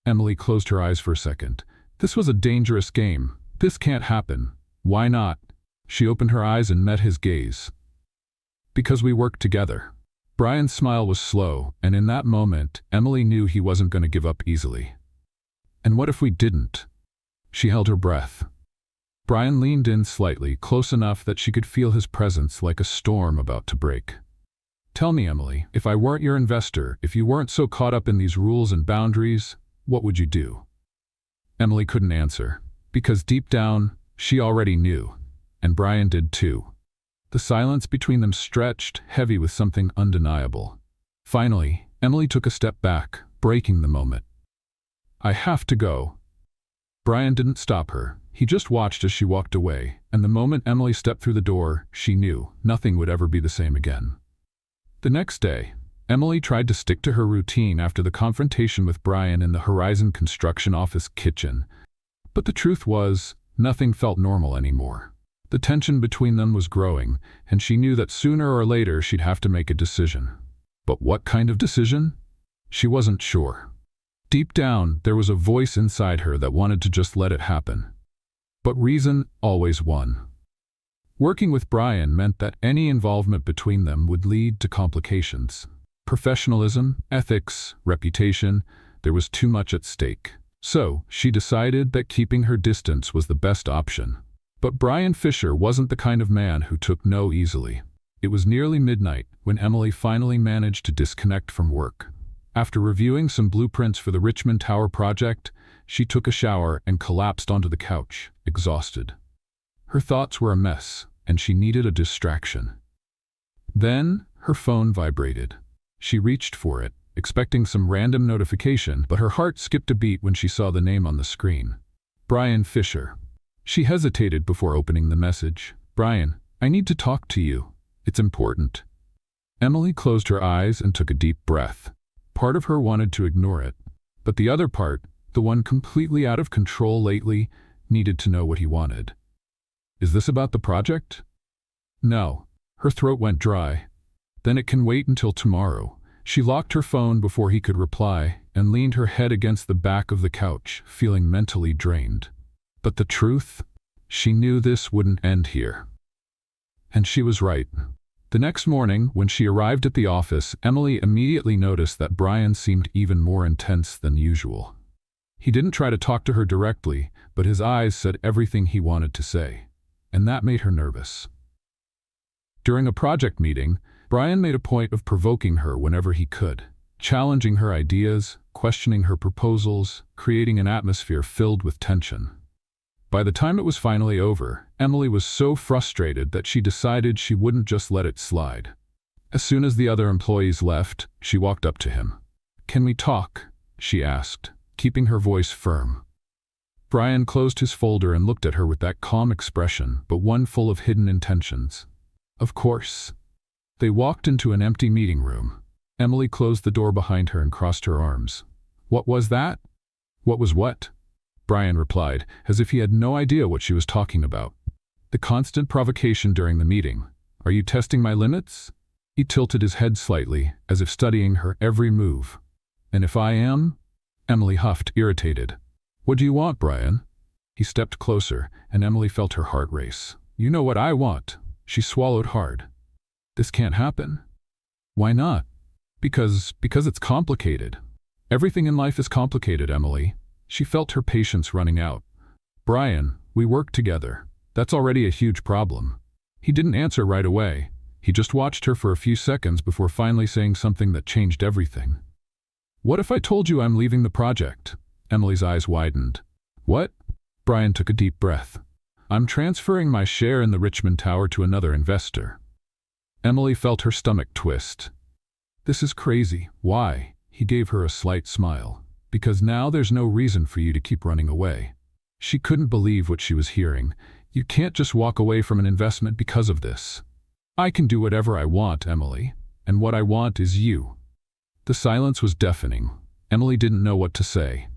Speaker 1: Emily closed her eyes for a second. This was a dangerous game. This can't happen. Why not? She opened her eyes and met his gaze. Because we work together. Brian's smile was slow, and in that moment, Emily knew he wasn't going to give up easily. And what if we didn't? She held her breath. Brian leaned in slightly, close enough that she could feel his presence like a storm about to break. Tell me, Emily, if I weren't your investor, if you weren't so caught up in these rules and boundaries, what would you do? Emily couldn't answer, because deep down, she already knew, and Brian did too. The silence between them stretched, heavy with something undeniable. Finally, Emily took a step back, breaking the moment. I have to go. Brian didn't stop her. He just watched as she walked away, and the moment Emily stepped through the door, she knew nothing would ever be the same again. The next day, Emily tried to stick to her routine after the confrontation with Brian in the Horizon Construction office kitchen. But the truth was, nothing felt normal anymore. The tension between them was growing, and she knew that sooner or later she'd have to make a decision. But what kind of decision? She wasn't sure. Deep down, there was a voice inside her that wanted to just let it happen. But reason always won. Working with Brian meant that any involvement between them would lead to complications. Professionalism, ethics, reputation, there was too much at stake. So, she decided that keeping her distance was the best option. But Brian Fisher wasn't the kind of man who took no easily. It was nearly midnight when Emily finally managed to disconnect from work. After reviewing some blueprints for the Richmond Tower project, she took a shower and collapsed onto the couch, exhausted. Her thoughts were a mess, and she needed a distraction. Then, her phone vibrated. She reached for it, expecting some random notification, but her heart skipped a beat when she saw the name on the screen. Brian Fisher. She hesitated before opening the message. Brian, I need to talk to you. It's important. Emily closed her eyes and took a deep breath. Part of her wanted to ignore it, but the other part, the one completely out of control lately, needed to know what he wanted. Is this about the project? No. Her throat went dry. Then it can wait until tomorrow. She locked her phone before he could reply and leaned her head against the back of the couch, feeling mentally drained. But the truth? She knew this wouldn't end here. And she was right. The next morning, when she arrived at the office, Emily immediately noticed that Brian seemed even more intense than usual. He didn't try to talk to her directly, but his eyes said everything he wanted to say, and that made her nervous. During a project meeting, Brian made a point of provoking her whenever he could, challenging her ideas, questioning her proposals, creating an atmosphere filled with tension. By the time it was finally over, Emily was so frustrated that she decided she wouldn't just let it slide. As soon as the other employees left, she walked up to him. "Can we talk?" she asked, keeping her voice firm. Brian closed his folder and looked at her with that calm expression, but one full of hidden intentions. Of course. They walked into an empty meeting room. Emily closed the door behind her and crossed her arms. "What was that?" "What was what?" Brian replied, as if he had no idea what she was talking about. "The constant provocation during the meeting. Are you testing my limits?" He tilted his head slightly, as if studying her every move. "And if I am?" Emily huffed, irritated. "What do you want, Brian?" He stepped closer, and Emily felt her heart race. "You know what I want." She swallowed hard. "This can't happen." "Why not?" Because it's complicated. Everything in life is complicated, Emily. She felt her patience running out. Brian, we work together. That's already a huge problem. He didn't answer right away. He just watched her for a few seconds before finally saying something that changed everything. What if I told you I'm leaving the project? Emily's eyes widened. What? Brian took a deep breath. I'm transferring my share in the Richmond Tower to another investor. Emily felt her stomach twist. This is crazy. Why? He gave her a slight smile. Because now there's no reason for you to keep running away. She couldn't believe what she was hearing. You can't just walk away from an investment because of this. I can do whatever I want, Emily. And what I want is you. The silence was deafening. Emily didn't know what to say.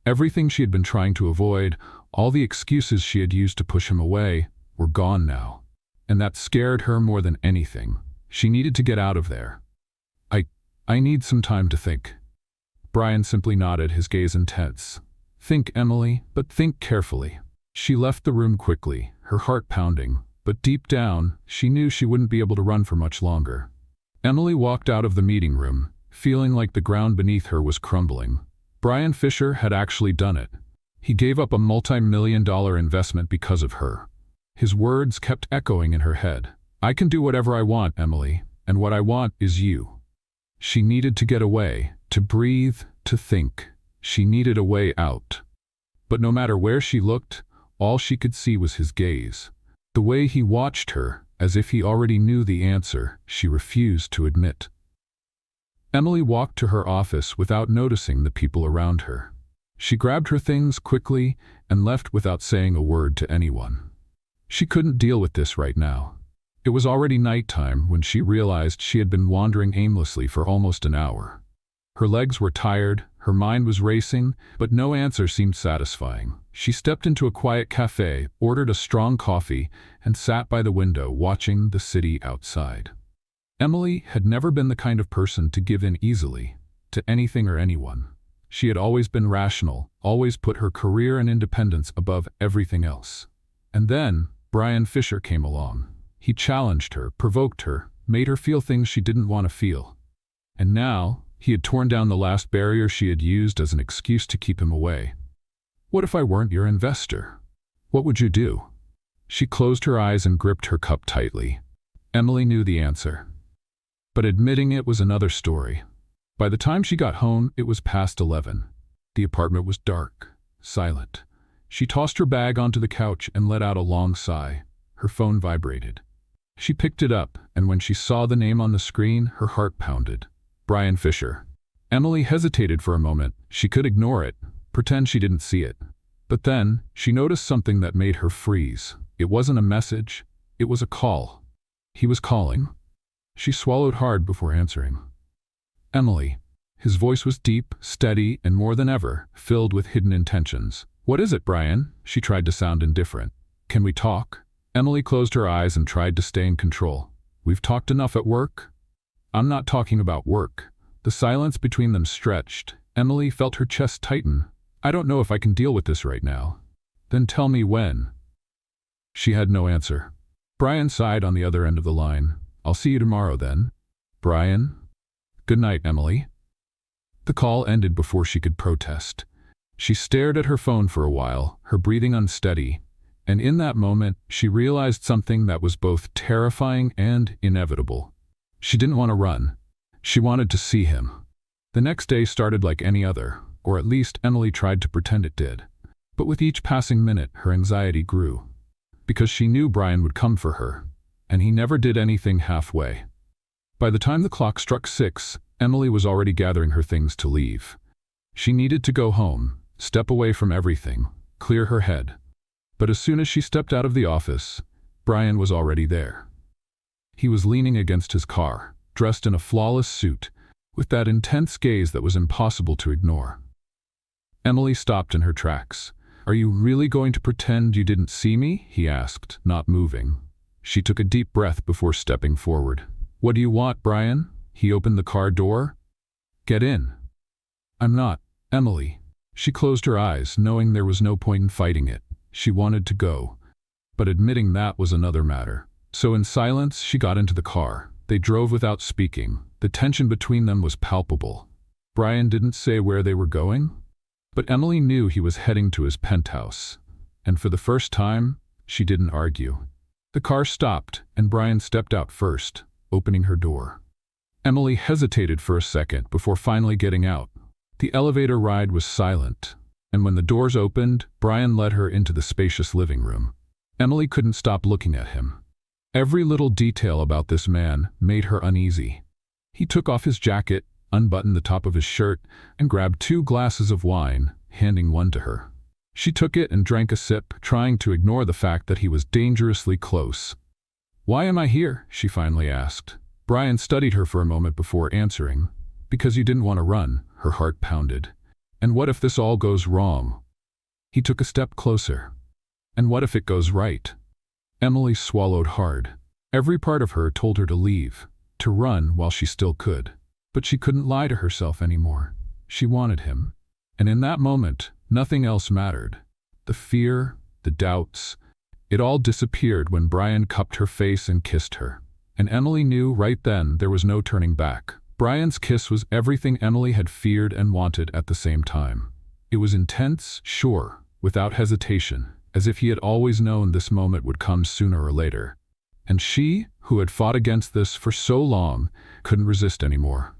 Speaker 1: Everything she had been trying to avoid, all the excuses she had used to push him away, were gone now. And that scared her more than anything. She needed to get out of there. I need some time to think. Brian simply nodded, his gaze intense. Think, Emily, but think carefully. She left the room quickly, her heart pounding, but deep down, she knew she wouldn't be able to run for much longer. Emily walked out of the meeting room, feeling like the ground beneath her was crumbling. Brian Fisher had actually done it. He gave up a multi-million-dollar investment because of her. His words kept echoing in her head. I can do whatever I want, Emily, and what I want is you. She needed to get away, to breathe, to think. She needed a way out. But no matter where she looked, all she could see was his gaze. The way he watched her, as if he already knew the answer, she refused to admit. Emily walked to her office without noticing the people around her. She grabbed her things quickly and left without saying a word to anyone. She couldn't deal with this right now. It was already nighttime when she realized she had been wandering aimlessly for almost an hour. Her legs were tired, her mind was racing, but no answer seemed satisfying. She stepped into a quiet cafe, ordered a strong coffee, and sat by the window watching the city outside. Emily had never been the kind of person to give in easily to anything or anyone. She had always been rational, always put her career and independence above everything else. And then Brian Fisher came along. He challenged her, provoked her, made her feel things she didn't want to feel. And now, he had torn down the last barrier she had used as an excuse to keep him away. What if I weren't your investor? What would you do? She closed her eyes and gripped her cup tightly. Emily knew the answer. But admitting it was another story. By the time she got home, it was past 11. The apartment was dark, silent. She tossed her bag onto the couch and let out a long sigh. Her phone vibrated. She picked it up, and when she saw the name on the screen, her heart pounded. Brian Fisher. Emily hesitated for a moment. She could ignore it, pretend she didn't see it. But then, she noticed something that made her freeze. It wasn't a message. It was a call. He was calling. She swallowed hard before answering. Emily. His voice was deep, steady, and more than ever, filled with hidden intentions. What is it, Brian? She tried to sound indifferent. Can we talk? Emily closed her eyes and tried to stay in control. We've talked enough at work? I'm not talking about work. The silence between them stretched. Emily felt her chest tighten. I don't know if I can deal with this right now. Then tell me when. She had no answer. Brian sighed on the other end of the line. I'll see you tomorrow then. Brian? Good night, Emily. The call ended before she could protest. She stared at her phone for a while, her breathing unsteady. And in that moment, she realized something that was both terrifying and inevitable. She didn't want to run. She wanted to see him. The next day started like any other, or at least Emily tried to pretend it did. But with each passing minute, her anxiety grew. Because she knew Brian would come for her, and he never did anything halfway. By the time the clock struck 6, Emily was already gathering her things to leave. She needed to go home, step away from everything, clear her head. But as soon as she stepped out of the office, Brian was already there. He was leaning against his car, dressed in a flawless suit, with that intense gaze that was impossible to ignore. Emily stopped in her tracks. Are you really going to pretend you didn't see me? He asked, not moving. She took a deep breath before stepping forward. What do you want, Brian? He opened the car door. Get in. I'm not, Emily. She closed her eyes, knowing there was no point in fighting it. She wanted to go, but admitting that was another matter. So in silence, she got into the car. They drove without speaking. The tension between them was palpable. Brian didn't say where they were going, but Emily knew he was heading to his penthouse, and for the first time, she didn't argue. The car stopped, and Brian stepped out first, opening her door. Emily hesitated for a second before finally getting out. The elevator ride was silent, and when the doors opened, Brian led her into the spacious living room. Emily couldn't stop looking at him. Every little detail about this man made her uneasy. He took off his jacket, unbuttoned the top of his shirt, and grabbed 2 glasses of wine, handing one to her. She took it and drank a sip, trying to ignore the fact that he was dangerously close. "Why am I here?" she finally asked. Brian studied her for a moment before answering. "Because you didn't want to run," her heart pounded. "And what if this all goes wrong?" He took a step closer. "And what if it goes right?" Emily swallowed hard. Every part of her told her to leave, to run while she still could. But she couldn't lie to herself anymore. She wanted him. And in that moment, nothing else mattered. The fear, the doubts, it all disappeared when Brian cupped her face and kissed her. And Emily knew right then there was no turning back. Brian's kiss was everything Emily had feared and wanted at the same time. It was intense, sure, without hesitation, as if he had always known this moment would come sooner or later. And she, who had fought against this for so long, couldn't resist anymore.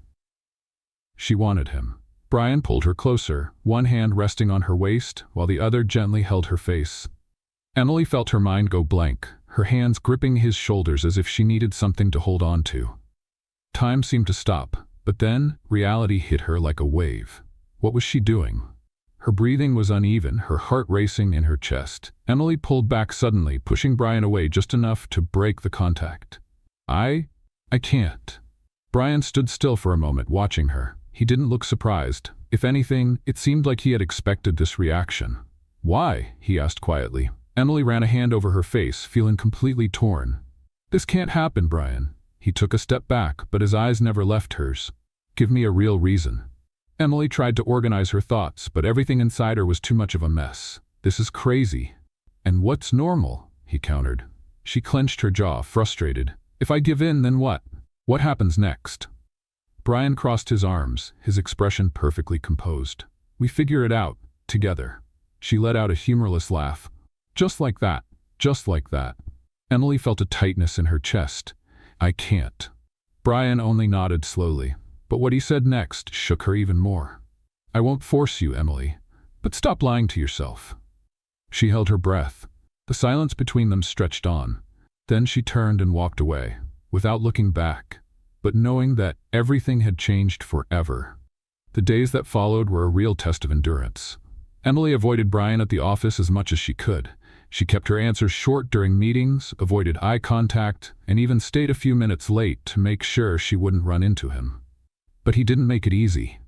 Speaker 1: She wanted him. Brian pulled her closer, one hand resting on her waist, while the other gently held her face. Emily felt her mind go blank, her hands gripping his shoulders as if she needed something to hold on to. Time seemed to stop, but then reality hit her like a wave. What was she doing? Her breathing was uneven, her heart racing in her chest. Emily pulled back suddenly, pushing Brian away just enough to break the contact. I can't." Brian stood still for a moment, watching her. He didn't look surprised. If anything, it seemed like he had expected this reaction. "Why?" he asked quietly. Emily ran a hand over her face, feeling completely torn. "This can't happen, Brian." He took a step back, but his eyes never left hers. "Give me a real reason." Emily tried to organize her thoughts, but everything inside her was too much of a mess. "This is crazy." "And what's normal?" he countered. She clenched her jaw, frustrated. "If I give in, then what? What happens next?" Brian crossed his arms, his expression perfectly composed. "We figure it out, together." She let out a humorless laugh. "Just like that, just like that." Emily felt a tightness in her chest. "I can't." Brian only nodded slowly, but what he said next shook her even more. "I won't force you, Emily, but stop lying to yourself." She held her breath. The silence between them stretched on. Then she turned and walked away, without looking back, but knowing that everything had changed forever. The days that followed were a real test of endurance. Emily avoided Brian at the office as much as she could. She kept her answers short during meetings, avoided eye contact, and even stayed a few minutes late to make sure she wouldn't run into him. But he didn't make it easy.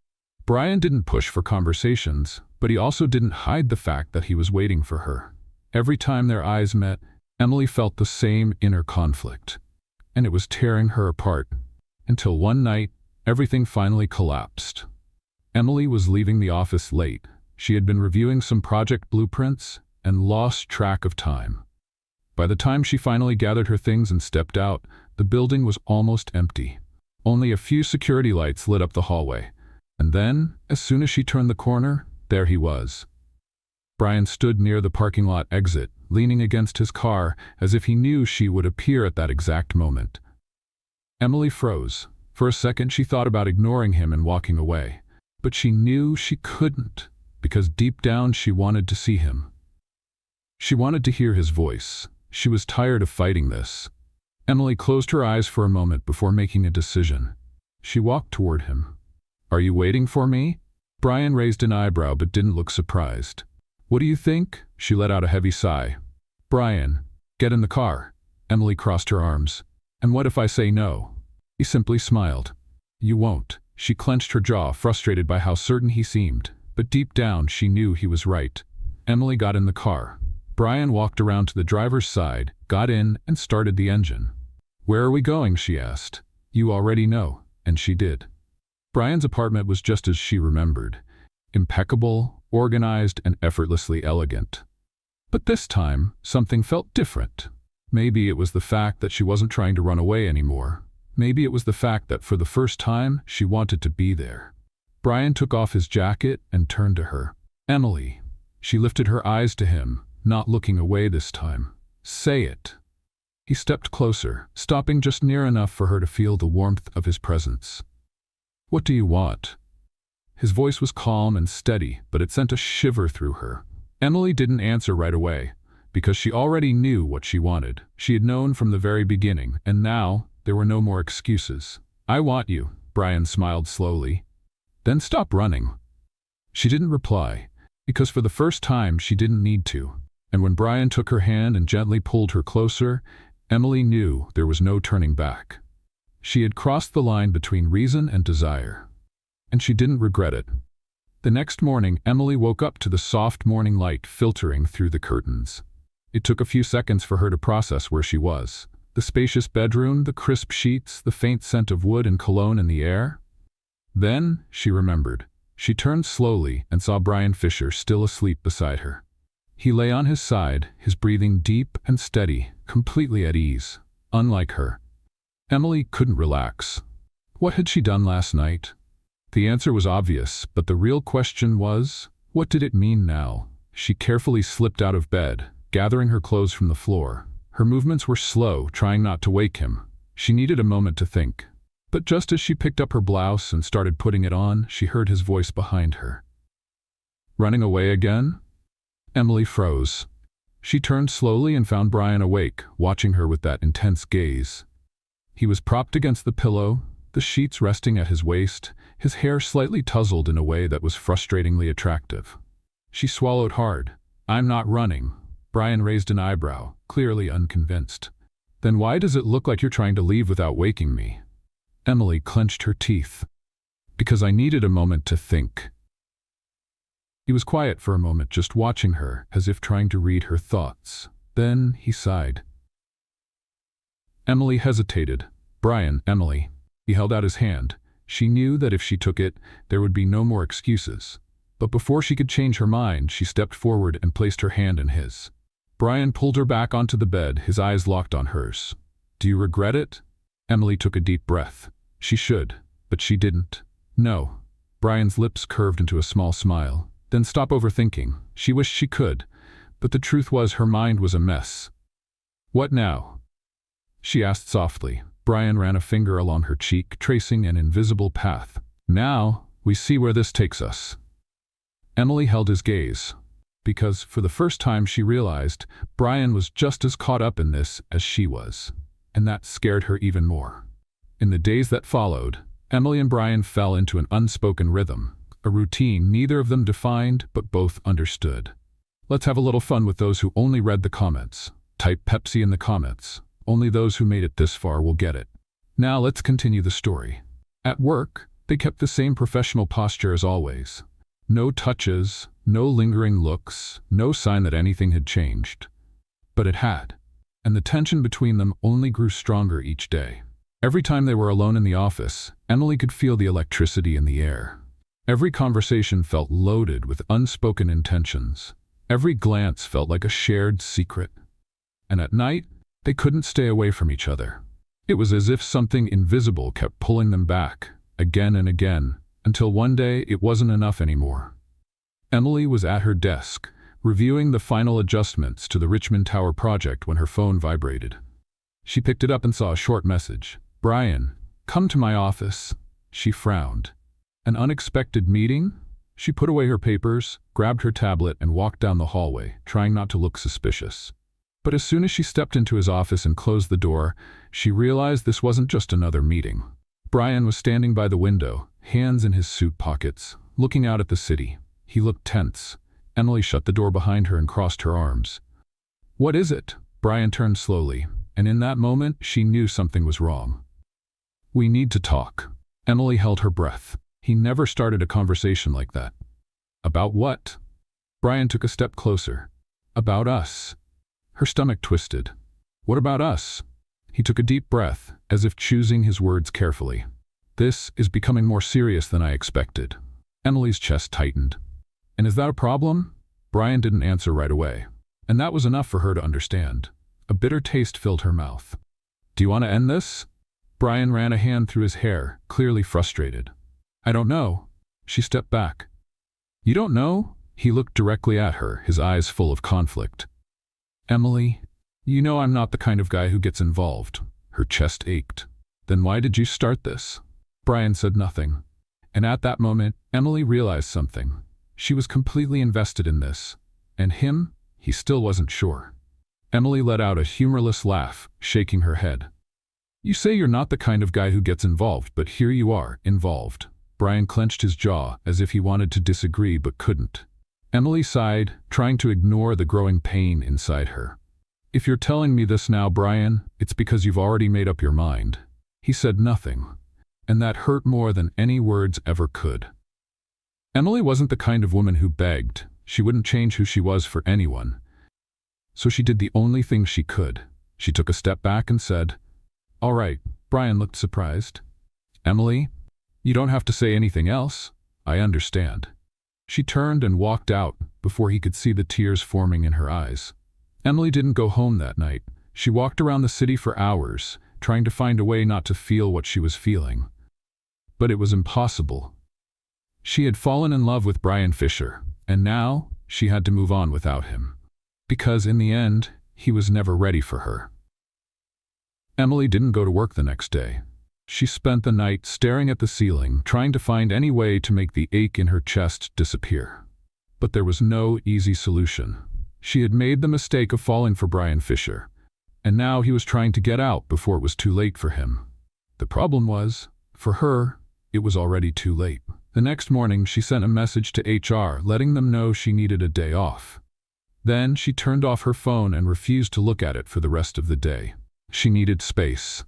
Speaker 1: Brian didn't push for conversations, but he also didn't hide the fact that he was waiting for her. Every time their eyes met, Emily felt the same inner conflict, and it was tearing her apart. Until one night, everything finally collapsed. Emily was leaving the office late. She had been reviewing some project blueprints and lost track of time. By the time she finally gathered her things and stepped out, the building was almost empty. Only a few security lights lit up the hallway. And then, as soon as she turned the corner, there he was. Brian stood near the parking lot exit, leaning against his car as if he knew she would appear at that exact moment. Emily froze. For a second she thought about ignoring him and walking away. But she knew she couldn't, because deep down she wanted to see him. She wanted to hear his voice. She was tired of fighting this. Emily closed her eyes for a moment before making a decision. She walked toward him. "Are you waiting for me?" Brian raised an eyebrow but didn't look surprised. "What do you think?" She let out a heavy sigh. "Brian, get in the car." Emily crossed her arms. "And what if I say no?" He simply smiled. "You won't." She clenched her jaw, frustrated by how certain he seemed, but deep down she knew he was right. Emily got in the car. Brian walked around to the driver's side, got in, and started the engine. "Where are we going?" she asked. "You already know," and she did. Brian's apartment was just as she remembered. Impeccable, organized, and effortlessly elegant. But this time, something felt different. Maybe it was the fact that she wasn't trying to run away anymore. Maybe it was the fact that for the first time, she wanted to be there. Brian took off his jacket and turned to her. "Emily." She lifted her eyes to him, not looking away this time. "Say it." He stepped closer, stopping just near enough for her to feel the warmth of his presence. "What do you want?" His voice was calm and steady, but it sent a shiver through her. Emily didn't answer right away, because she already knew what she wanted. She had known from the very beginning, and now there were no more excuses. "I want you," Brian smiled slowly. "Then stop running." She didn't reply, because for the first time she didn't need to. And when Brian took her hand and gently pulled her closer, Emily knew there was no turning back. She had crossed the line between reason and desire, and she didn't regret it. The next morning, Emily woke up to the soft morning light filtering through the curtains. It took a few seconds for her to process where she was. The spacious bedroom, the crisp sheets, the faint scent of wood and cologne in the air. Then she remembered. She turned slowly and saw Brian Fisher still asleep beside her. He lay on his side, his breathing deep and steady, completely at ease, unlike her. Emily couldn't relax. What had she done last night? The answer was obvious, but the real question was, what did it mean now? She carefully slipped out of bed, gathering her clothes from the floor. Her movements were slow, trying not to wake him. She needed a moment to think. But just as she picked up her blouse and started putting it on, she heard his voice behind her. "Running away again?" Emily froze. She turned slowly and found Brian awake, watching her with that intense gaze. He was propped against the pillow, the sheets resting at his waist, his hair slightly tousled in a way that was frustratingly attractive. She swallowed hard. "I'm not running." Brian raised an eyebrow, clearly unconvinced. "Then why does it look like you're trying to leave without waking me?" Emily clenched her teeth. "Because I needed a moment to think." He was quiet for a moment, just watching her, as if trying to read her thoughts. Then he sighed. Emily hesitated. "Brian, Emily." He held out his hand. She knew that if she took it, there would be no more excuses. But before she could change her mind, she stepped forward and placed her hand in his. Brian pulled her back onto the bed, his eyes locked on hers. "Do you regret it?" Emily took a deep breath. She should, but she didn't. "No." Brian's lips curved into a small smile. "Then stop overthinking." She wished she could, but the truth was her mind was a mess. "What now?" she asked softly. Brian ran a finger along her cheek, tracing an invisible path. "Now, we see where this takes us." Emily held his gaze, because for the first time she realized Brian was just as caught up in this as she was, and that scared her even more. In the days that followed, Emily and Brian fell into an unspoken rhythm, a routine neither of them defined but both understood. Let's have a little fun with those who only read the comments. Type Pepsi in the comments. Only those who made it this far will get it. Now let's continue the story. At work, they kept the same professional posture as always. No touches, no lingering looks, no sign that anything had changed. But it had, and the tension between them only grew stronger each day. Every time they were alone in the office, Emily could feel the electricity in the air. Every conversation felt loaded with unspoken intentions. Every glance felt like a shared secret. And at night, they couldn't stay away from each other. It was as if something invisible kept pulling them back, again and again, until one day it wasn't enough anymore. Emily was at her desk, reviewing the final adjustments to the Richmond Tower project when her phone vibrated. She picked it up and saw a short message. "Brian, come to my office." She frowned. An unexpected meeting? She put away her papers, grabbed her tablet, and walked down the hallway, trying not to look suspicious. But as soon as she stepped into his office and closed the door, she realized this wasn't just another meeting. Brian was standing by the window, hands in his suit pockets, looking out at the city. He looked tense. Emily shut the door behind her and crossed her arms. "What is it?" Brian turned slowly, and in that moment she knew something was wrong. "We need to talk." Emily held her breath. He never started a conversation like that. "About what?" Brian took a step closer. "About us." Her stomach twisted. "What about us?" He took a deep breath, as if choosing his words carefully. "This is becoming more serious than I expected." Emily's chest tightened. "And is that a problem?" Brian didn't answer right away, and that was enough for her to understand. A bitter taste filled her mouth. "Do you want to end this?" Brian ran a hand through his hair, clearly frustrated. "I don't know." She stepped back. You don't know? He looked directly at her, his eyes full of conflict. Emily, you know I'm not the kind of guy who gets involved. Her chest ached. Then why did you start this? Brian said nothing. And at that moment, Emily realized something. She was completely invested in this. And him? He still wasn't sure. Emily let out a humorless laugh, shaking her head. You say you're not the kind of guy who gets involved, but here you are, involved. Brian clenched his jaw as if he wanted to disagree but couldn't. Emily sighed, trying to ignore the growing pain inside her. If you're telling me this now, Brian, it's because you've already made up your mind. He said nothing, and that hurt more than any words ever could. Emily wasn't the kind of woman who begged. She wouldn't change who she was for anyone. So she did the only thing she could. She took a step back and said, All right. Brian looked surprised. Emily, you don't have to say anything else. I understand. She turned and walked out before he could see the tears forming in her eyes. Emily didn't go home that night. She walked around the city for hours, trying to find a way not to feel what she was feeling. But it was impossible. She had fallen in love with Brian Fisher, and now she had to move on without him. Because in the end, he was never ready for her. Emily didn't go to work the next day. She spent the night staring at the ceiling, trying to find any way to make the ache in her chest disappear. But there was no easy solution. She had made the mistake of falling for Brian Fisher, and now he was trying to get out before it was too late for him. The problem was, for her, it was already too late. The next morning, she sent a message to HR letting them know she needed a day off. Then she turned off her phone and refused to look at it for the rest of the day. She needed space.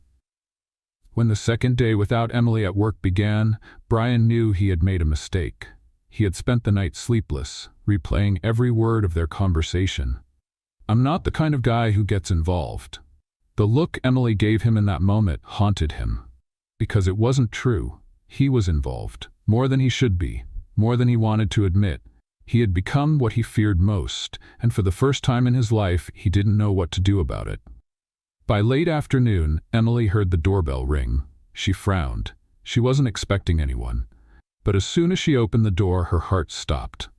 Speaker 1: When the second day without Emily at work began, Brian knew he had made a mistake. He had spent the night sleepless, replaying every word of their conversation. I'm not the kind of guy who gets involved. The look Emily gave him in that moment haunted him. Because it wasn't true. He was involved. More than he should be. More than he wanted to admit. He had become what he feared most, and for the first time in his life, he didn't know what to do about it. By late afternoon, Emily heard the doorbell ring. She frowned. She wasn't expecting anyone. But as soon as she opened the door, her heart stopped.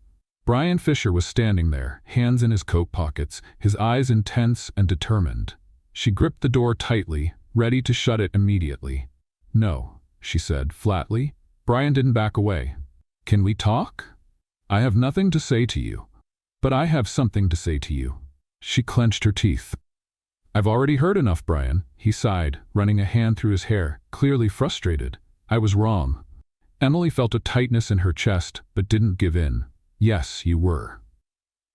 Speaker 1: Brian Fisher was standing there, hands in his coat pockets, his eyes intense and determined. She gripped the door tightly, ready to shut it immediately. No, she said flatly. Brian didn't back away. Can we talk? I have nothing to say to you. But I have something to say to you. She clenched her teeth. I've already heard enough, Brian, he sighed, running a hand through his hair, clearly frustrated. I was wrong. Emily felt a tightness in her chest, but didn't give in. Yes, you were.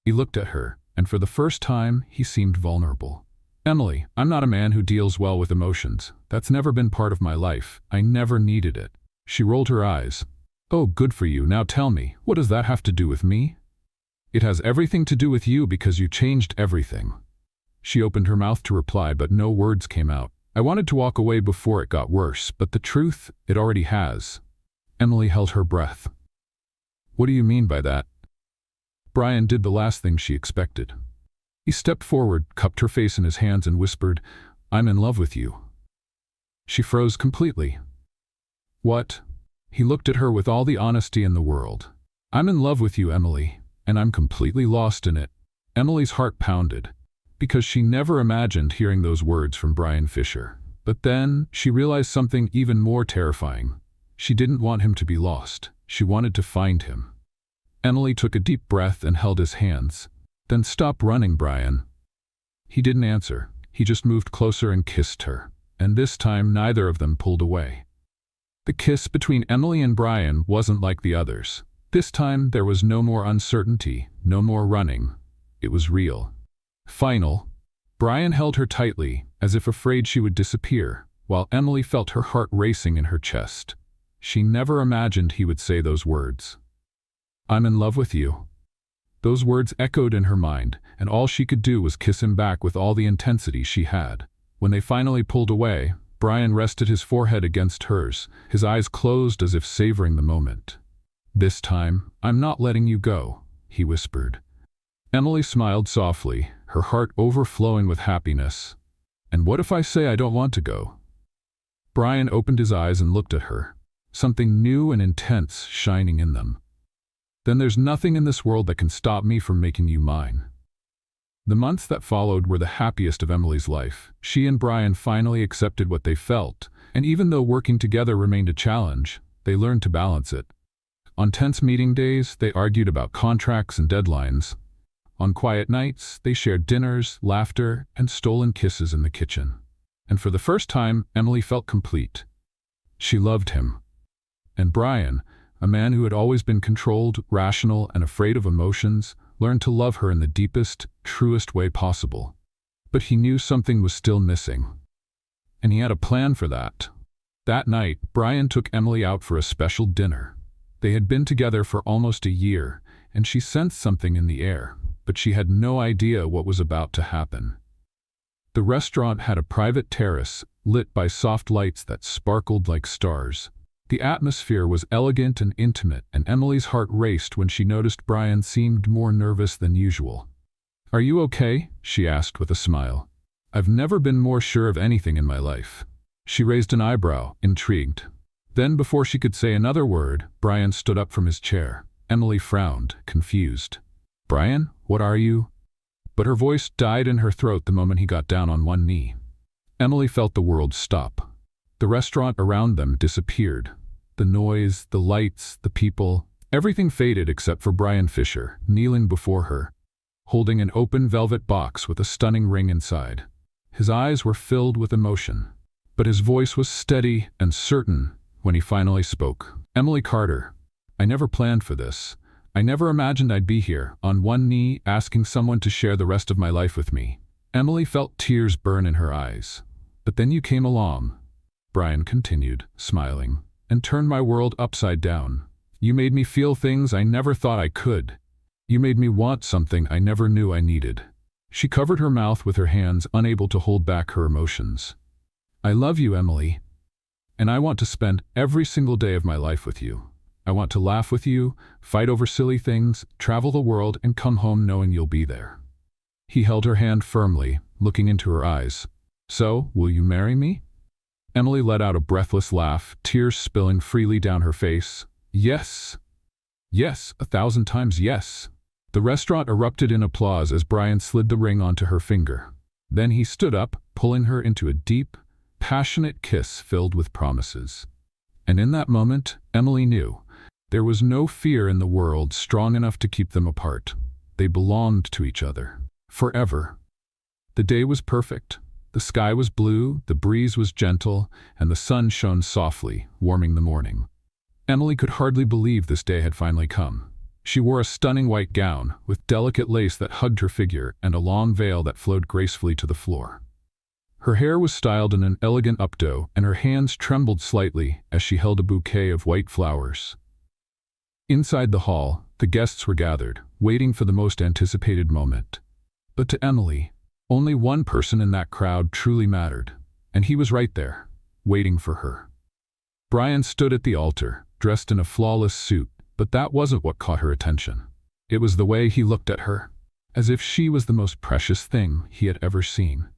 Speaker 1: He looked at her, and for the first time, he seemed vulnerable. Emily, I'm not a man who deals well with emotions. That's never been part of my life. I never needed it. She rolled her eyes. Oh, good for you. Now tell me, what does that have to do with me? It has everything to do with you because you changed everything. She opened her mouth to reply, but no words came out. I wanted to walk away before it got worse, but the truth, it already has. Emily held her breath. What do you mean by that? Brian did the last thing she expected. He stepped forward, cupped her face in his hands and whispered, I'm in love with you. She froze completely. What? He looked at her with all the honesty in the world. I'm in love with you, Emily, and I'm completely lost in it. Emily's heart pounded, because she never imagined hearing those words from Brian Fisher. But then she realized something even more terrifying. She didn't want him to be lost. She wanted to find him. Emily took a deep breath and held his hands. Then stop running, Brian. He didn't answer. He just moved closer and kissed her. And this time neither of them pulled away. The kiss between Emily and Brian wasn't like the others. This time there was no more uncertainty, no more running. It was real. Final. Brian held her tightly, as if afraid she would disappear, while Emily felt her heart racing in her chest. She never imagined he would say those words. I'm in love with you. Those words echoed in her mind, and all she could do was kiss him back with all the intensity she had. When they finally pulled away, Brian rested his forehead against hers, his eyes closed as if savoring the moment. This time, I'm not letting you go, he whispered. Emily smiled softly, her heart overflowing with happiness. And what if I say I don't want to go? Brian opened his eyes and looked at her. something new and intense shining in them. Then there's nothing in this world that can stop me from making you mine. The months that followed were the happiest of Emily's life. She and Brian finally accepted what they felt, and even though working together remained a challenge, they learned to balance it. On tense meeting days, they argued about contracts and deadlines. On quiet nights, they shared dinners, laughter, and stolen kisses in the kitchen. And for the first time, Emily felt complete. She loved him. And Brian, a man who had always been controlled, rational, and afraid of emotions, learned to love her in the deepest, truest way possible. But he knew something was still missing. And he had a plan for that. That night, Brian took Emily out for a special dinner. They had been together for almost a year, and she sensed something in the air, but she had no idea what was about to happen. The restaurant had a private terrace, lit by soft lights that sparkled like stars. The atmosphere was elegant and intimate, and Emily's heart raced when she noticed Brian seemed more nervous than usual. "Are you okay?" she asked with a smile. "I've never been more sure of anything in my life." She raised an eyebrow, intrigued. Then, before she could say another word, Brian stood up from his chair. Emily frowned, confused. "Brian, what are you?" But her voice died in her throat the moment he got down on one knee. Emily felt the world stop. The restaurant around them disappeared. The noise, the lights, the people, everything faded except for Brian Fisher, kneeling before her, holding an open velvet box with a stunning ring inside. His eyes were filled with emotion, but his voice was steady and certain when he finally spoke. "Emily Carter, I never planned for this. I never imagined I'd be here, on one knee, asking someone to share the rest of my life with me." Emily felt tears burn in her eyes. "But then you came along," Brian continued, smiling, "and turned my world upside down. You made me feel things I never thought I could. You made me want something I never knew I needed." She covered her mouth with her hands, unable to hold back her emotions. "I love you, Emily. And I want to spend every single day of my life with you. I want to laugh with you, fight over silly things, travel the world, and come home knowing you'll be there." He held her hand firmly, looking into her eyes. "So, will you marry me?" Emily let out a breathless laugh, tears spilling freely down her face. "Yes. Yes, 1,000 times yes." The restaurant erupted in applause as Brian slid the ring onto her finger. Then he stood up, pulling her into a deep, passionate kiss filled with promises. And in that moment, Emily knew there was no fear in the world strong enough to keep them apart. They belonged to each other. Forever. The day was perfect. The sky was blue, the breeze was gentle, and the sun shone softly, warming the morning. Emily could hardly believe this day had finally come. She wore a stunning white gown, with delicate lace that hugged her figure and a long veil that flowed gracefully to the floor. Her hair was styled in an elegant updo, and her hands trembled slightly as she held a bouquet of white flowers. Inside the hall, the guests were gathered, waiting for the most anticipated moment. But to Emily, only one person in that crowd truly mattered, and he was right there, waiting for her. Brian stood at the altar, dressed in a flawless suit, but that wasn't what caught her attention. It was the way he looked at her, as if she was the most precious thing he had ever seen.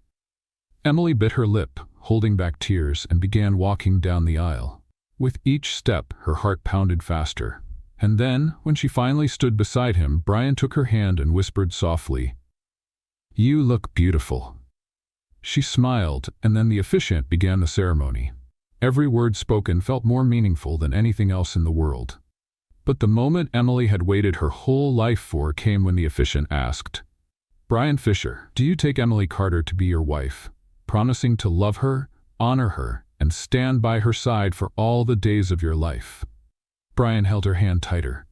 Speaker 1: Emily bit her lip, holding back tears, and began walking down the aisle. With each step, her heart pounded faster. And then, when she finally stood beside him, Brian took her hand and whispered softly, "You look beautiful." She smiled, and then the officiant began the ceremony. Every word spoken felt more meaningful than anything else in the world. But the moment Emily had waited her whole life for came when the officiant asked, "Brian Fisher, do you take Emily Carter to be your wife, promising to love her, honor her, and stand by her side for all the days of your life?" Brian held her hand tighter.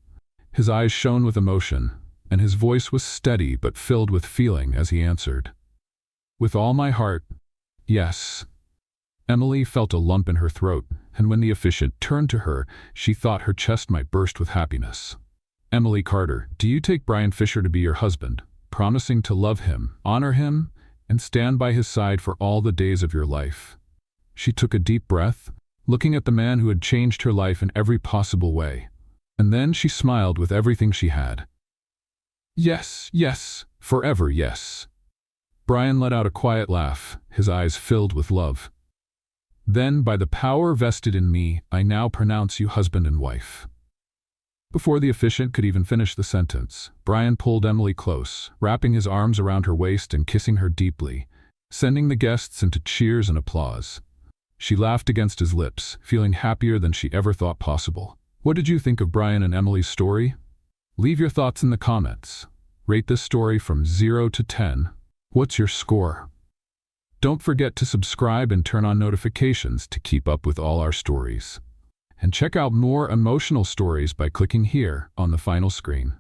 Speaker 1: His eyes shone with emotion, and his voice was steady but filled with feeling as he answered, "With all my heart, yes." Emily felt a lump in her throat, and when the officiant turned to her, she thought her chest might burst with happiness. "Emily Carter, do you take Brian Fisher to be your husband, promising to love him, honor him, and stand by his side for all the days of your life?" She took a deep breath, looking at the man who had changed her life in every possible way. And then she smiled with everything she had. "Yes, yes, forever yes." Brian let out a quiet laugh, his eyes filled with love. Then, by the power vested in me, I now pronounce you husband and wife." Before the officiant could even finish the sentence, Brian pulled Emily close, wrapping his arms around her waist and kissing her deeply, sending the guests into cheers and applause. She laughed against his lips, feeling happier than she ever thought possible. What did you think of Brian and Emily's story? Leave your thoughts in the comments. Rate this story from 0 to 10. What's your score? Don't forget to subscribe and turn on notifications to keep up with all our stories. And check out more emotional stories by clicking here on the final screen.